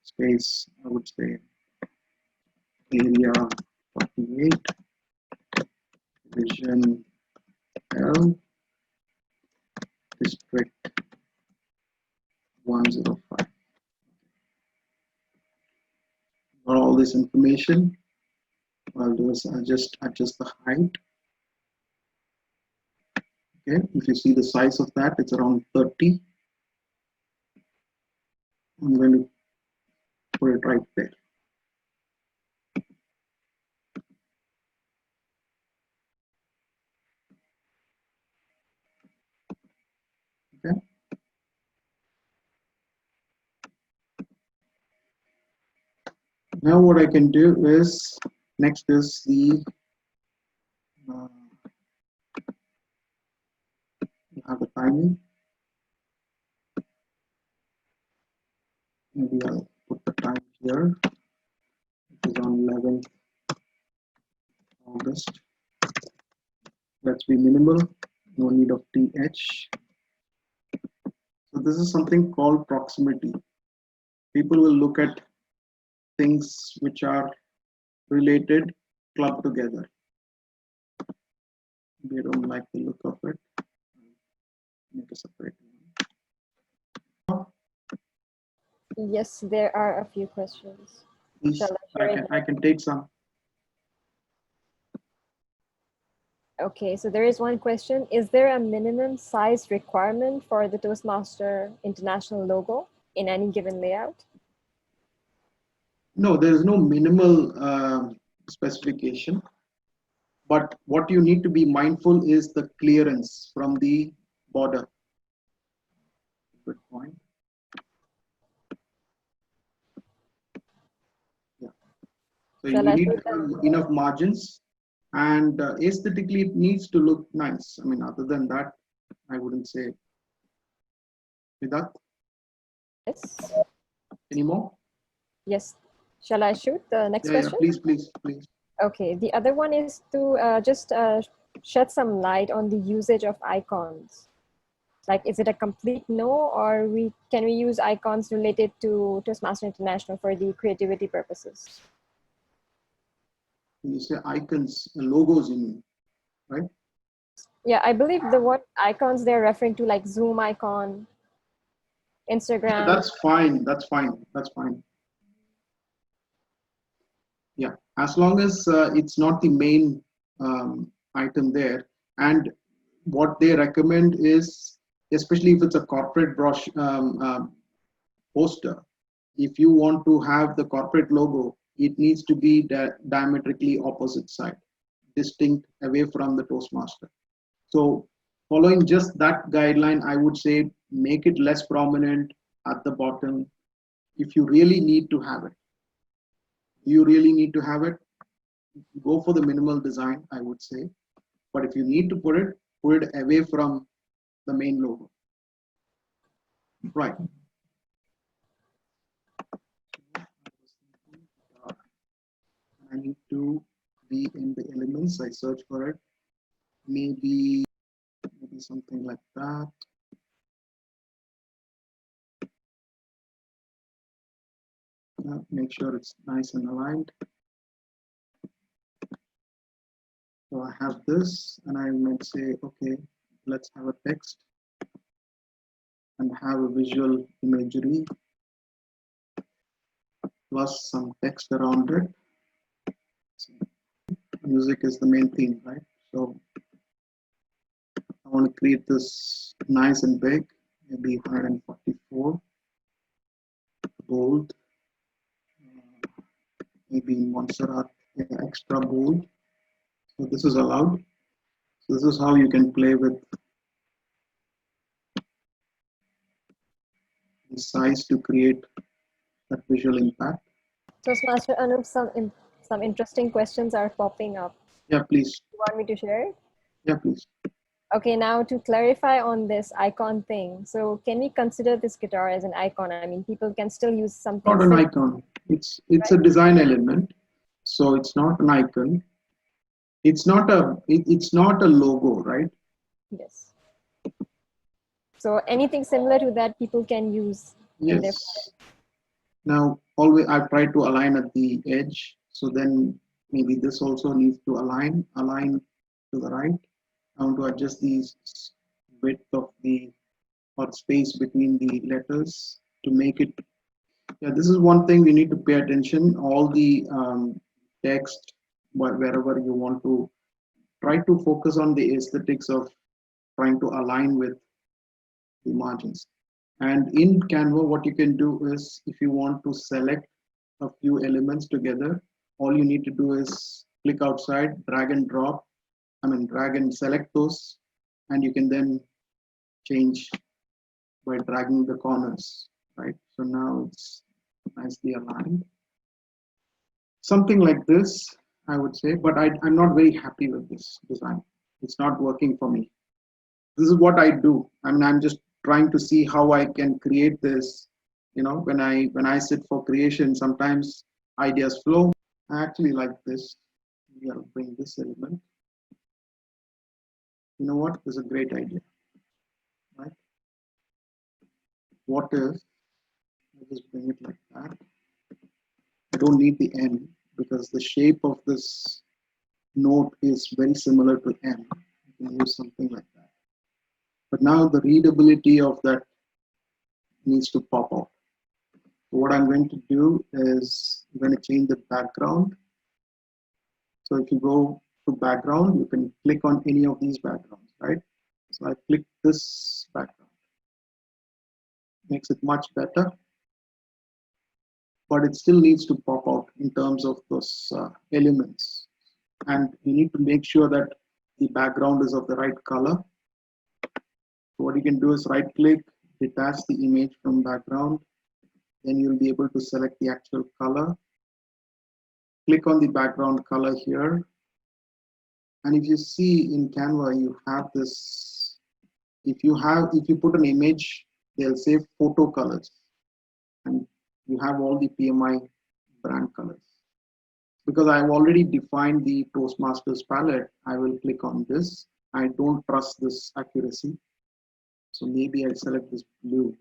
space, I would say area 48, division L, district 105. For all this information, what I'll do is I'll just adjust the height. Okay, if you see the size of that, it's around 30. I'm going to put it right there. Okay. Now what I can do is, next is the have the timing. Maybe I'll put the time here. It is on 11th August. Let's be minimal, no need of TH. So this is something called proximity. People will look at things which are related, clubbed together. They don't like the look of it. Make a separate one. Yes, there are a few questions. Please, Shall I share it? I can take some. Okay, so there is one question. Is there a minimum size requirement for the Toastmaster International logo in any given layout? No, there is no minimal specification. But what you need to be mindful is the clearance from the border. Good point. Yeah. So you need to have enough margins, and aesthetically it needs to look nice. I mean, other than that, I wouldn't say. Vedat? Yes. Any more? Yes. Shall I shoot the next Yeah, question? please, please, please. Okay, the other one is to just shed some light on the usage of icons. Like, is it a complete no, or can we use icons related to Toastmasters International for the creativity purposes? When you say icons, logos, you mean, right? Yeah, I believe the what icons they're referring to, like Zoom icon, Instagram. That's fine. That's fine. That's fine. Yeah, as long as it's not the main item there. And what they recommend is, especially if it's a corporate poster, if you want to have the corporate logo, it needs to be diametrically opposite side, distinct away from the Toastmaster. So following just that guideline, I would say make it less prominent at the bottom if you really need to have it. You really need to have it, go for the minimal design, I would say. But if you need to put it away from the main logo. Right. I need to be in the elements. I search for it. Maybe something like that. Make sure it's nice and aligned. So I have this, and I might say, okay, let's have a text and have a visual imagery plus some text around it. So music is the main theme, right? So I want to create this nice and big, maybe 144, bold, maybe Montserrat, extra bold. So this is allowed. So this is how you can play with the size to create that visual impact. Toastmaster Anup, some interesting questions are popping up. Yeah, please. You want me to share it? Yeah, please. Okay, now to clarify on this icon thing. So can we consider this guitar as an icon? I mean, people can still use something. Not an icon. It's a design element. So it's not an icon. It's not a logo, right? Yes. So anything similar to that people can use. Yes. Now, always I try to align at the edge. So then maybe this also needs to align to the right. I want to adjust the width of the or space between the letters to make it. Yeah, this is one thing we need to pay attention. All the text, wherever you want to try to focus on the aesthetics of trying to align with the margins. And in Canva, what you can do is if you want to select a few elements together, all you need to do is click outside, drag and select those, and you can then change by dragging the corners, right? So now it's nicely aligned. Something like this, I would say, but I'm not very happy with this design. It's not working for me. This is what I do. I mean, I'm just trying to see how I can create this. You know, when I sit for creation, sometimes ideas flow. I actually like this. Maybe I'll bring this element. You know what? This is a great idea, right? What if I just bring it like that? I don't need the M because the shape of this note is very similar to M. You can use something like that. But now the readability of that needs to pop out. So what I'm going to do is I'm going to change the background. So if you go to background, you can click on any of these backgrounds, right? So I click this background. Makes it much better. But it still needs to pop out in terms of those elements. And you need to make sure that the background is of the right color. So what you can do is right click, detach the image from background. Then you'll be able to select the actual color. Click on the background color here. And if you see in Canva, you have this, if you put an image, they'll say photo colors. And you have all the PMI brand colors. Because I've already defined the Toastmasters palette, I will click on this. I don't trust this accuracy. So maybe I select this blue.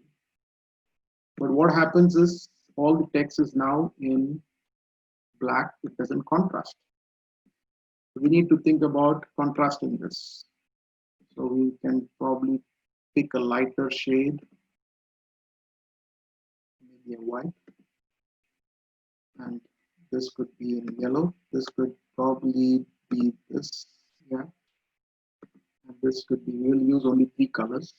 But what happens is all the text is now in black, it doesn't contrast. We need to think about contrasting this. So we can probably pick a lighter shade, maybe a white. And this could be in yellow. This could probably be this, yeah. And this could be, we'll use only 3 colors.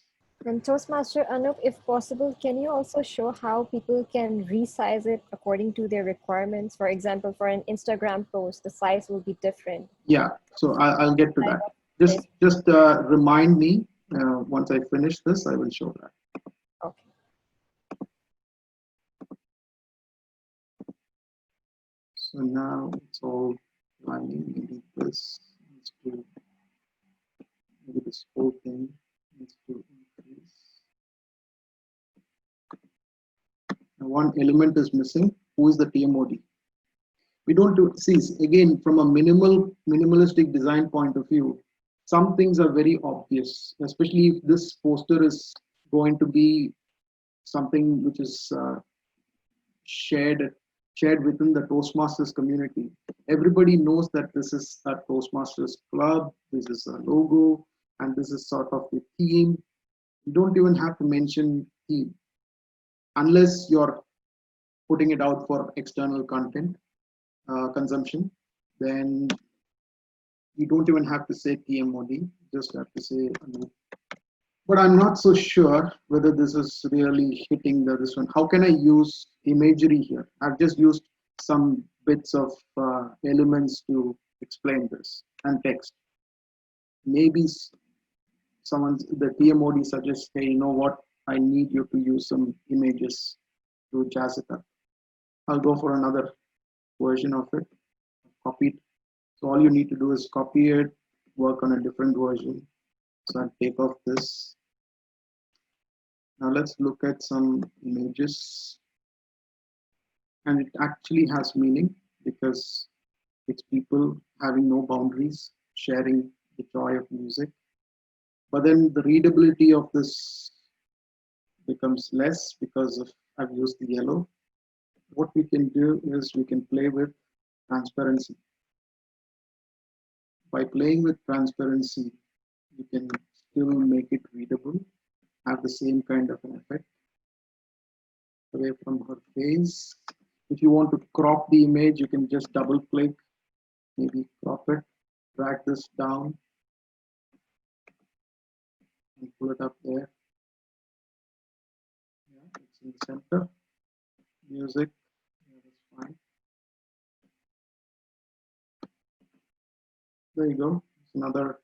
And Toastmaster Anup, if possible, can you also show how people can resize it according to their requirements? For example, for an Instagram post, the size will be different. Yeah, so I'll get to that. Just remind me once I finish this, I will show that. Okay. So now it's all lining. Maybe this needs to, maybe this whole thing needs to increase. Now one element is missing. Who is the TMOD? We don't do, see, again, from a minimalistic design point of view, some things are very obvious, especially if this poster is going to be something which is shared within the Toastmasters community. Everybody knows that this is a Toastmasters club, this is a logo, and this is sort of the theme. You don't even have to mention theme unless you're putting it out for external content consumption. Then you don't even have to say TMOD, just have to say Anup. But I'm not so sure whether this is really hitting this one. How can I use imagery here? I've just used some bits of elements to explain this and text. Maybe the TMOD suggests, hey, you know what? I need you to use some images to jazz it up. I'll go for another version of it, copied. So all you need to do is copy it, work on a different version. So I'll take off this. Now let's look at some images. And it actually has meaning because it's people having no boundaries, sharing the joy of music. But then the readability of this becomes less because of I've used the yellow. What we can do is we can play with transparency. By playing with transparency, you can still make it readable, have the same kind of an effect. Away from her face. If you want to crop the image, you can just double click, maybe crop it, drag this down, and pull it up there. Yeah, it's in the center. Music, yeah, that's fine. There you go. It's another.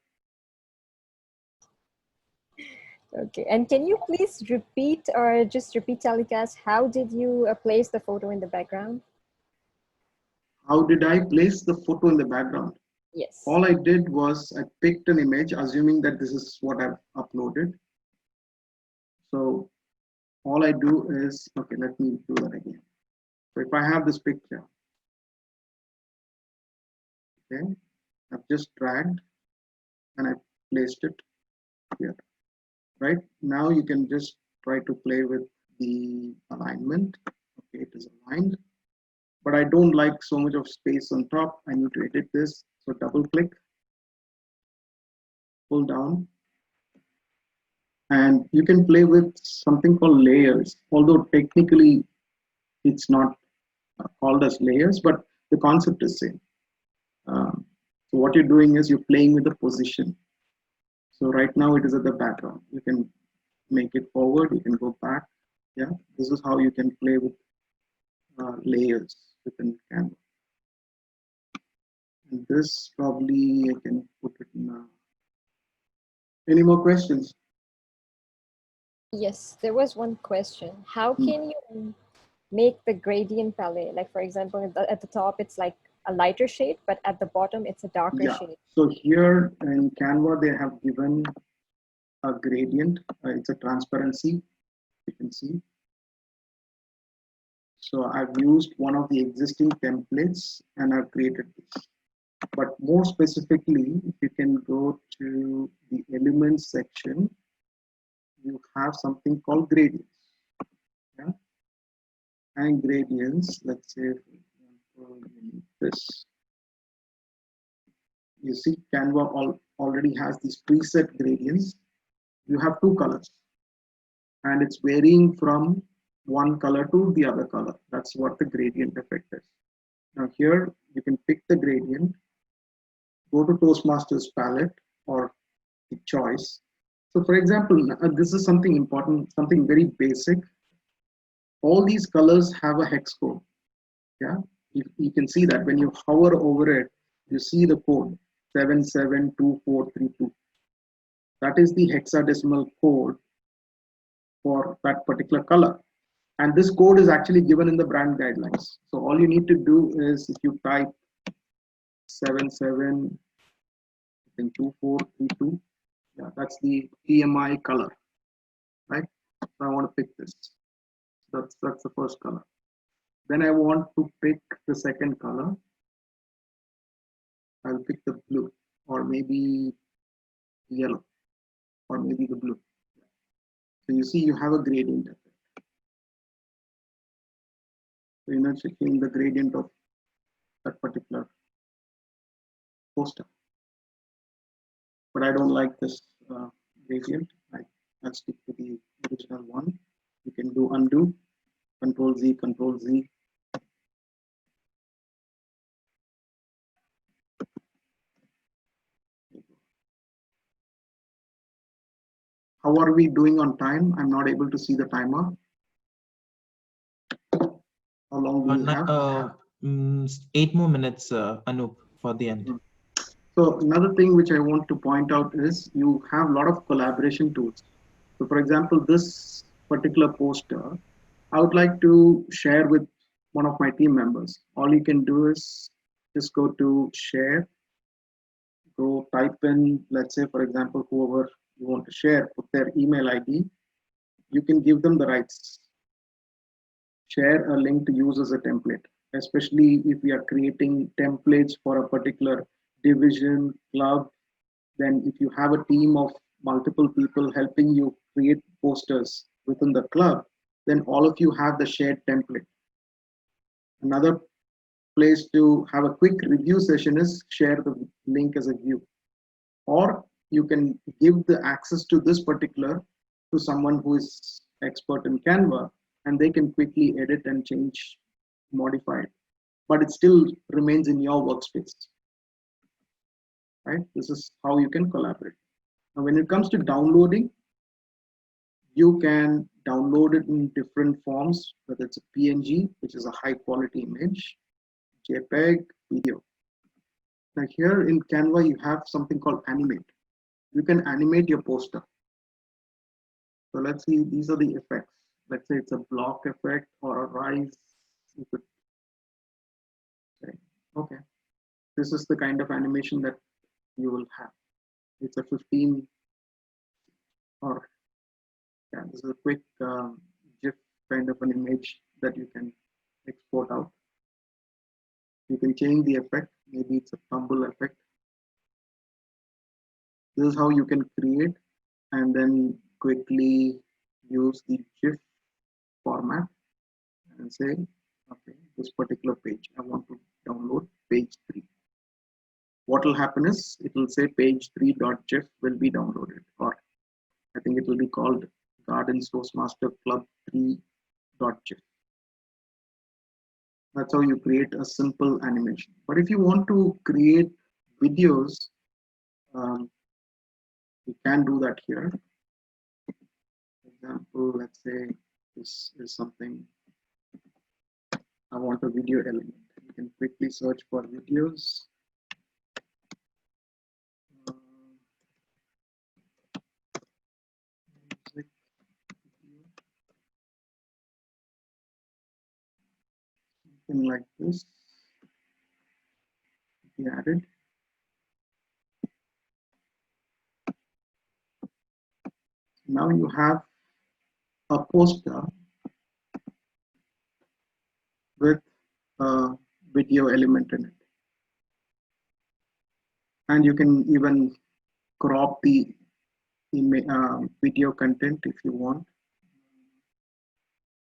Okay, and can you please repeat or just repeat telecast? How did you place the photo in the background? How did I place the photo in the background? Yes. All I did was I picked an image, assuming that this is what I've uploaded. So all I do is, okay, let me do that again. So if I have this picture, okay, I've just dragged and I placed it here. Right now you can just try to play with the alignment. Okay, it is aligned, but I don't like so much of space on top. I need to edit this. So double click, pull down, and you can play with something called layers, although technically it's not called as layers, but the concept is same. So what you're doing is you're playing with the position. So right now it is at the background. You can make it forward, you can go back. Yeah, this is how you can play with layers within Canva. And this probably I can put it in. Any more questions? Yes, there was one question. How can you make the gradient palette? Like, for example, at the top, it's like a lighter shade, but at the bottom, it's a darker shade. So here in Canva, they have given a gradient. It's a transparency, you can see. So I've used one of the existing templates and I've created this. But more specifically, if you can go to the elements section, you have something called gradients. Yeah? And gradients, let's say, for example, this. You see, Canva already has these preset gradients. You have two colors, and it's varying from one color to the other color. That's what the gradient effect is. Now here, you can pick the gradient, go to Toastmasters palette or the choice. So for example, this is something important, something very basic. All these colors have a hex code. Yeah, you can see that when you hover over it, you see the code 772432. That is the hexadecimal code for that particular color. And this code is actually given in the brand guidelines. So all you need to do is if you type 772432, yeah, that's the TMI color, right? So I want to pick this. That's the first color. Then I want to pick the second color. I'll pick the blue, or maybe yellow, or maybe the blue. So you see, you have a gradient effect. So you're not checking the gradient of that particular poster. But I don't like this gradient. I'll stick to the original one. You can do undo, Control Z, Control Z. How are we doing on time? I'm not able to see the timer. How long do you have? 8 more minutes, Anup, for the end. So another thing which I want to point out is you have a lot of collaboration tools. So for example, this particular poster, I would like to share with one of my team members. All you can do is just go to share, go type in, let's say, for example, whoever you want to share, put their email ID. You can give them the rights. Share a link to use as a template, especially if we are creating templates for a particular division, club. Then if you have a team of multiple people helping you create posters within the club, then all of you have the shared template. Another place to have a quick review session is share the link as a view. Or you can give the access to this particular to someone who is expert in Canva, and they can quickly edit and change, modify it. But it still remains in your workspace. Right? This is how you can collaborate. Now, when it comes to downloading, you can download it in different forms, whether it's a PNG, which is a high quality image, JPEG, video. Now here in Canva, you have something called animate. You can animate your poster. So let's see, these are the effects. Let's say it's a block effect or a rise. You could say, okay, this is the kind of animation that you will have. It's a 15 or yeah, this is a quick GIF kind of an image that you can export out. You can change the effect. Maybe it's a tumble effect. This is how you can create and then quickly use the GIF format and say, okay, this particular page, I want to download page 3. What will happen is it will say page3.gif will be downloaded, or I think it will be called Gardens Toastmaster Club 3.gif. That's how you create a simple animation. But if you want to create videos, you can do that here. For example, let's say this is something, I want a video element. You can quickly search for videos. Something like this. Be added. Now you have a poster with a video element in it. And you can even crop the video content if you want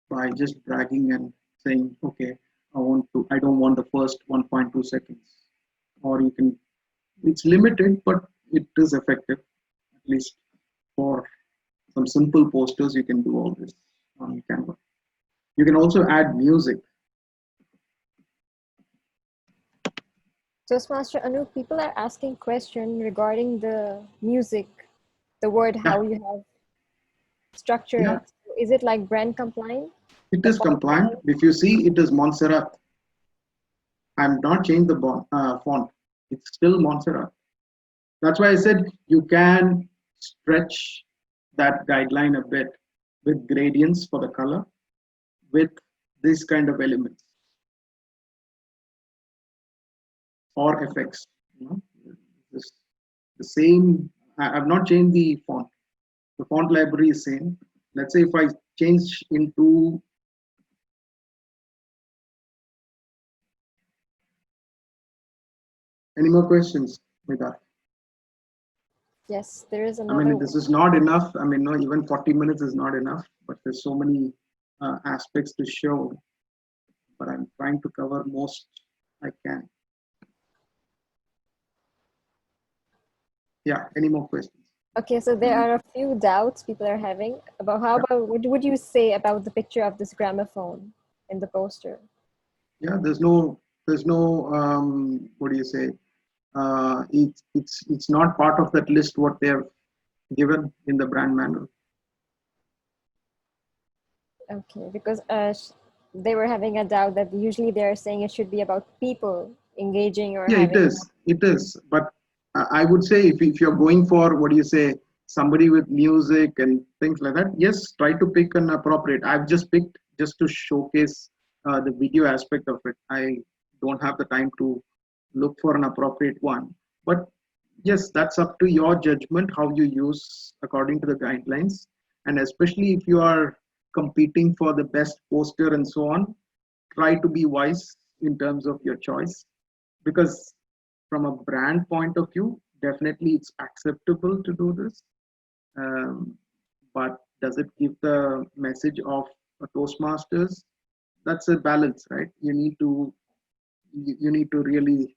by just dragging and saying, okay, I don't want the first 1.2 seconds. Or you can, it's limited, but it is effective, at least for some simple posters. You can do all this on Canva. You can also add music. Toastmaster Anu, people are asking question regarding the music, the word, how you have structured it. Is it like brand compliant? It is compliant. If you see, it is Montserrat. I'm not changed the font. It's still Montserrat. That's why I said you can stretch that guideline a bit with gradients for the color, with this kind of elements or effects. You know, the same. I've not changed the font. The font library is same. Let's say if I change into any more questions with that? Yes, there is another. I mean, this is not enough. I mean, no, even 40 minutes is not enough, but there's so many aspects to show, but I'm trying to cover most I can. Yeah, any more questions? Okay, so there are a few doubts people are having about what would you say about the picture of this gramophone in the poster? Yeah, there's no what do you say? It's not part of that list what they have given in the brand manual. Okay, because they were having a doubt that usually they're saying it should be about people engaging or yeah, it is, but I would say if you're going for, what do you say, somebody with music and things like that, yes, try to pick an appropriate. I've just picked just to showcase the video aspect of it. I don't have the time to look for an appropriate one. But yes, that's up to your judgment how you use according to the guidelines. And especially if you are competing for the best poster and so on, try to be wise in terms of your choice. Because from a brand point of view, definitely it's acceptable to do this. But does it give the message of a Toastmasters? That's a balance, right? You need to really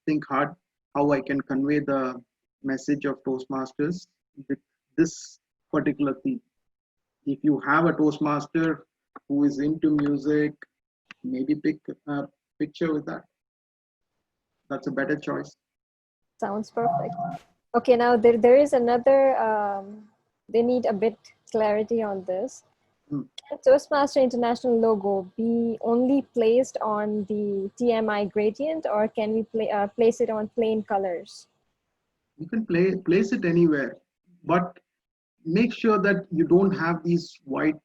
think hard how I can convey the message of Toastmasters with this particular theme. If you have a Toastmaster who is into music, maybe pick a picture with that. That's a better choice. Sounds perfect. Okay, now there is another, they need a bit clarity on this. Can Toastmaster International logo be only placed on the TMI gradient, or can we place it on plain colors? You can place it anywhere, but make sure that you don't have these white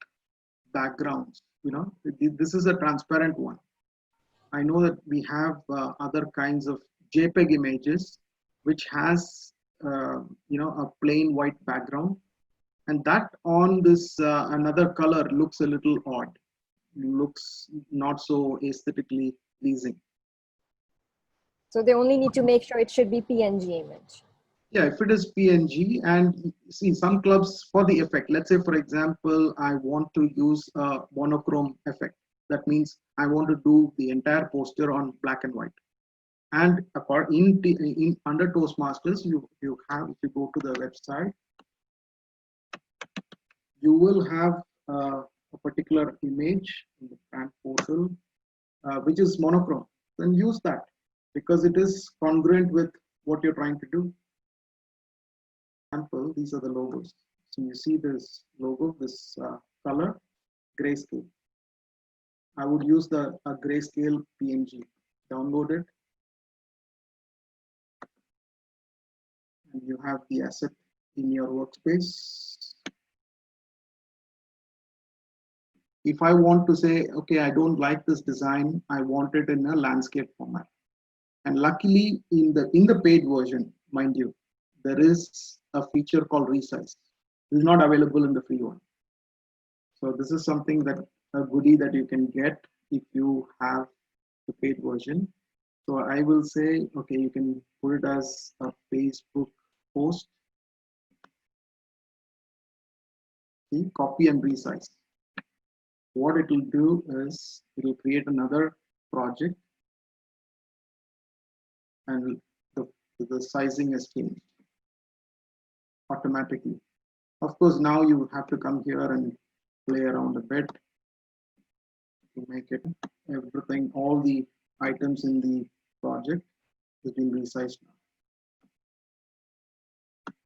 backgrounds. You know, this is a transparent one. I know that we have other kinds of JPEG images which has a plain white background, and that on this another color looks a little odd, looks not so aesthetically pleasing. So they only need to make sure it should be PNG image. Yeah, if it is PNG, and see some clubs for the effect, let's say for example, I want to use a monochrome effect. That means I want to do the entire poster on black and white. And under Toastmasters, you have, if you go to the website, you will have a particular image in the brand portal, which is monochrome. Then use that because it is congruent with what you're trying to do. Example, these are the logos. So you see this logo, this color, grayscale. I would use a grayscale PNG. Download it, and you have the asset in your workspace. If I want to say, okay, I don't like this design, I want it in a landscape format. And luckily, in the paid version, mind you, there is a feature called resize. It is not available in the free one. So this is something that a goodie that you can get if you have the paid version. So I will say, okay, you can put it as a Facebook post. See, copy and resize. What it will do is it will create another project, and the sizing has changed automatically. Of course, now you have to come here and play around a bit to make it everything, all the items in the project has been resized now.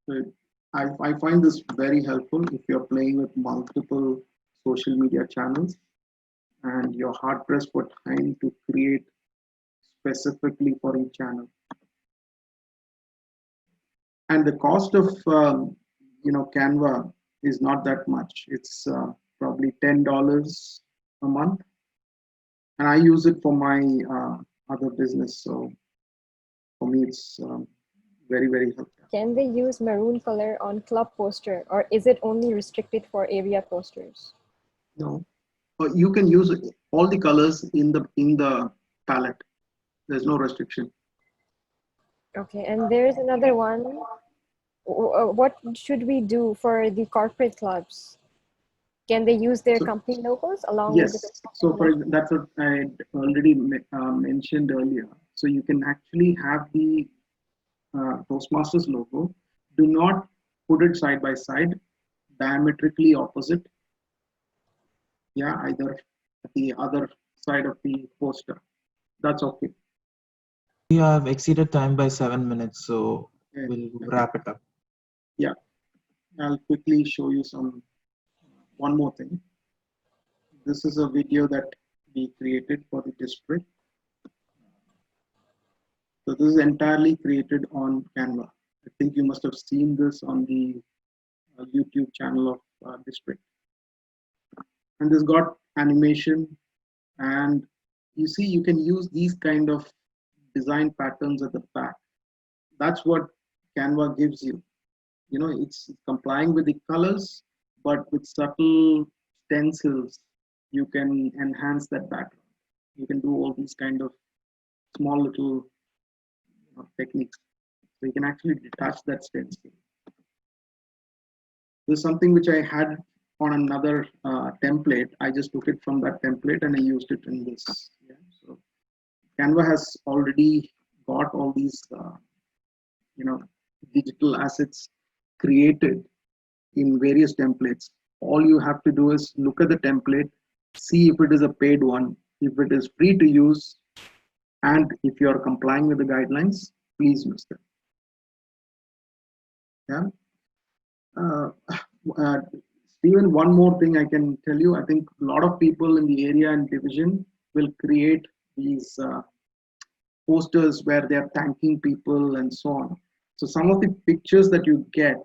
So I find this very helpful if you're playing with multiple social media channels and you're hard pressed for time to create specifically for each channel. And the cost of Canva is not that much. It's probably $10 a month, and I use it for my other business. So for me, it's very, very helpful. Can they use maroon color on club poster, or is it only restricted for area posters? No, but you can use all the colors in the palette. There's no restriction. Okay, and there's another one. What should we do for the corporate clubs? Can they use their company logos along with the? Yes, so that's what I already mentioned earlier. So you can actually have the Toastmasters logo. Do not put it side by side, diametrically opposite. Yeah, either the other side of the poster. That's okay. We have exceeded time by 7 minutes, so we'll wrap it up. Yeah, I'll quickly show you one more thing. This is a video that we created for the district. So this is entirely created on Canva. I think you must have seen this on the YouTube channel of district. And this got animation, And you see, you can use these kind of design patterns at the back. That's what Canva gives you. You know, it's complying with the colors, but with subtle stencils, you can enhance that background. You can do all these kind of small little techniques. So you can actually detach that stencil. This is something which I had on another template. I just took it from that template and I used it in this. Yeah. So Canva has already got all these, digital assets created in various templates. All you have to do is look at the template, see if it is a paid one, if it is free to use, and if you are complying with the guidelines, please use them. Yeah. Stephen, one more thing I can tell you. I think a lot of people in the area and division will create these posters where they are thanking people and so on. So some of the pictures that you get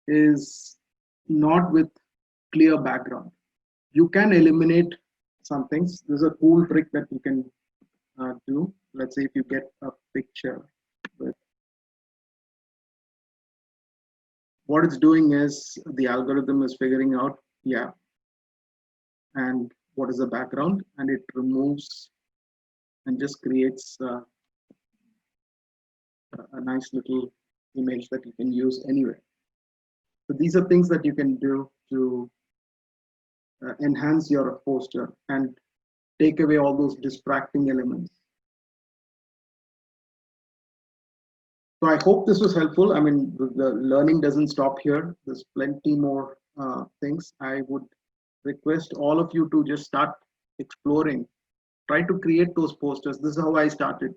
is not with clear background. You can eliminate some things. There's a cool trick that you can do. Let's say if you get a picture with, what it's doing is the algorithm is figuring out, yeah, and what is the background, and it removes and just creates a nice little image that you can use anywhere. So these are things that you can do to enhance your poster and take away all those distracting elements. So I hope this was helpful. I mean, the learning doesn't stop here. There's plenty more things. I would request all of you to just start exploring. Try to create those posters. This is how I started.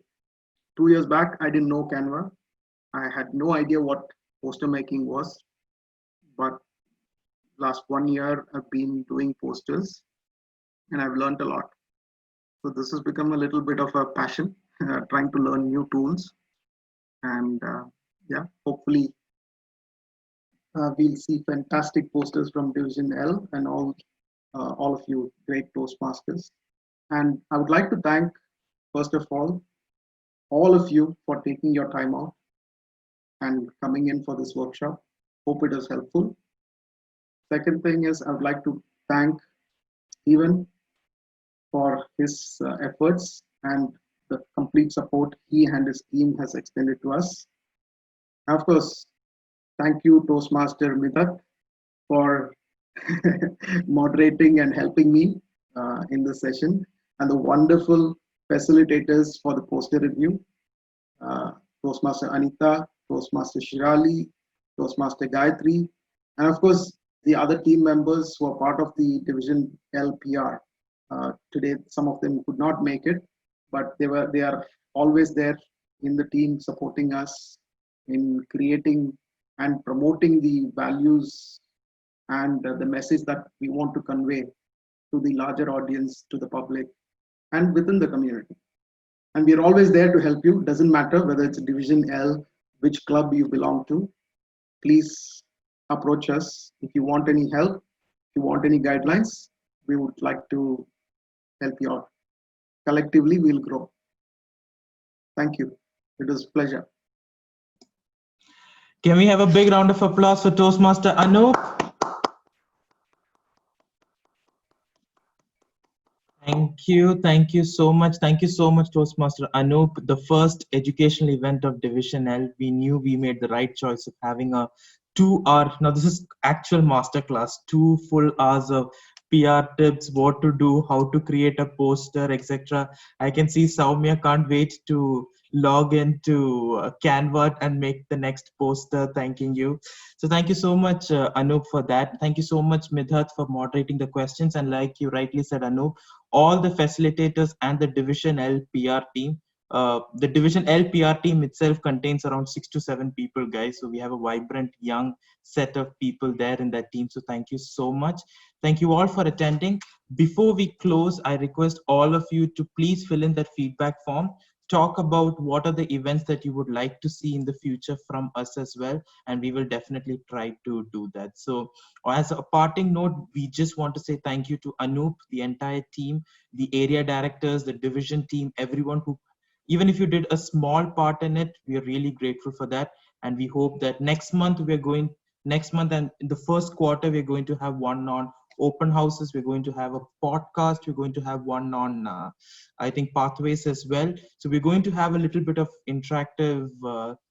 2 years back, I didn't know Canva. I had no idea what poster making was. But last 1 year, I've been doing posters and I've learned a lot. So this has become a little bit of a passion, trying to learn new tools. And yeah, hopefully we'll see fantastic posters from Division L and all of you great Toastmasters. And I would like to thank, first of all of you for taking your time out and coming in for this workshop. Hope it is helpful. Second thing is I would like to thank Stephen for his efforts and the complete support he and his team has extended to us. Of course, thank you, Toastmaster Midhat, for moderating and helping me in this session, and the wonderful facilitators for the poster review, Toastmaster Anita, Toastmaster Shirali, Toastmaster Gayatri, and of course, the other team members who are part of the Division LPR. Today, some of them could not make it, but they are always there in the team supporting us in creating and promoting the values and the message that we want to convey to the larger audience, to the public, and within the community. And we are always there to help you. Doesn't matter whether it's Division L, which club you belong to. Please approach us if you want any help, if you want any guidelines. We would like to help you out. Collectively, we'll grow. Thank you. It was a pleasure. Can we have a big round of applause for Toastmaster Anup? Thank you so much. Thank you so much, Toastmaster Anup. The first educational event of Division L, we knew we made the right choice of having a 2-hour, now this is actual masterclass, 2 full hours of PR tips, what to do, how to create a poster, etc. I can see Soumya can't wait to log into Canva and make the next poster thanking you. So thank you so much, Anup, for that. Thank you so much, Midhat, for moderating the questions. And like you rightly said, Anup, all the facilitators and the Division L PR team. The Division L PR team itself contains around 6 to 7 people, guys. So we have a vibrant, young set of people there in that team. So thank you so much. Thank you all for attending. Before we close, I request all of you to please fill in that feedback form talk about what are the events that you would like to see in the future from us as well, and we will definitely try to do that. So as a parting note, we just want to say thank you to Anup, the entire team, the area directors, the division team, everyone who, even if you did a small part in it, we are really grateful for that. And we hope that next month and in the first quarter, we're going to have one on open houses. We're going to have a podcast. We're going to have one on, I think, pathways as well. So we're going to have a little bit of interactive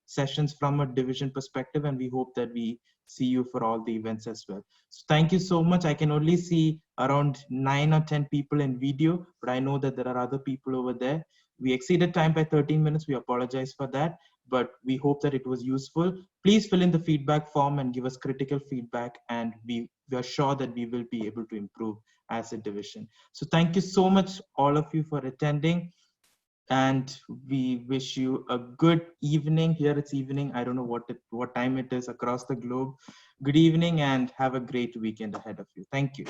sessions from a division perspective, and we hope that we see you for all the events as well. So thank you so much. I can only see around 9 or 10 people in video, but I know that there are other people over there. We exceeded time by 13 minutes. We apologize for that, but we hope that it was useful. Please fill in the feedback form and give us critical feedback, and we are sure that we will be able to improve as a division. So thank you so much, all of you, for attending, and we wish you a good evening. Here it's evening. I don't know what time it is across the globe. Good evening, and have a great weekend ahead of you. Thank you.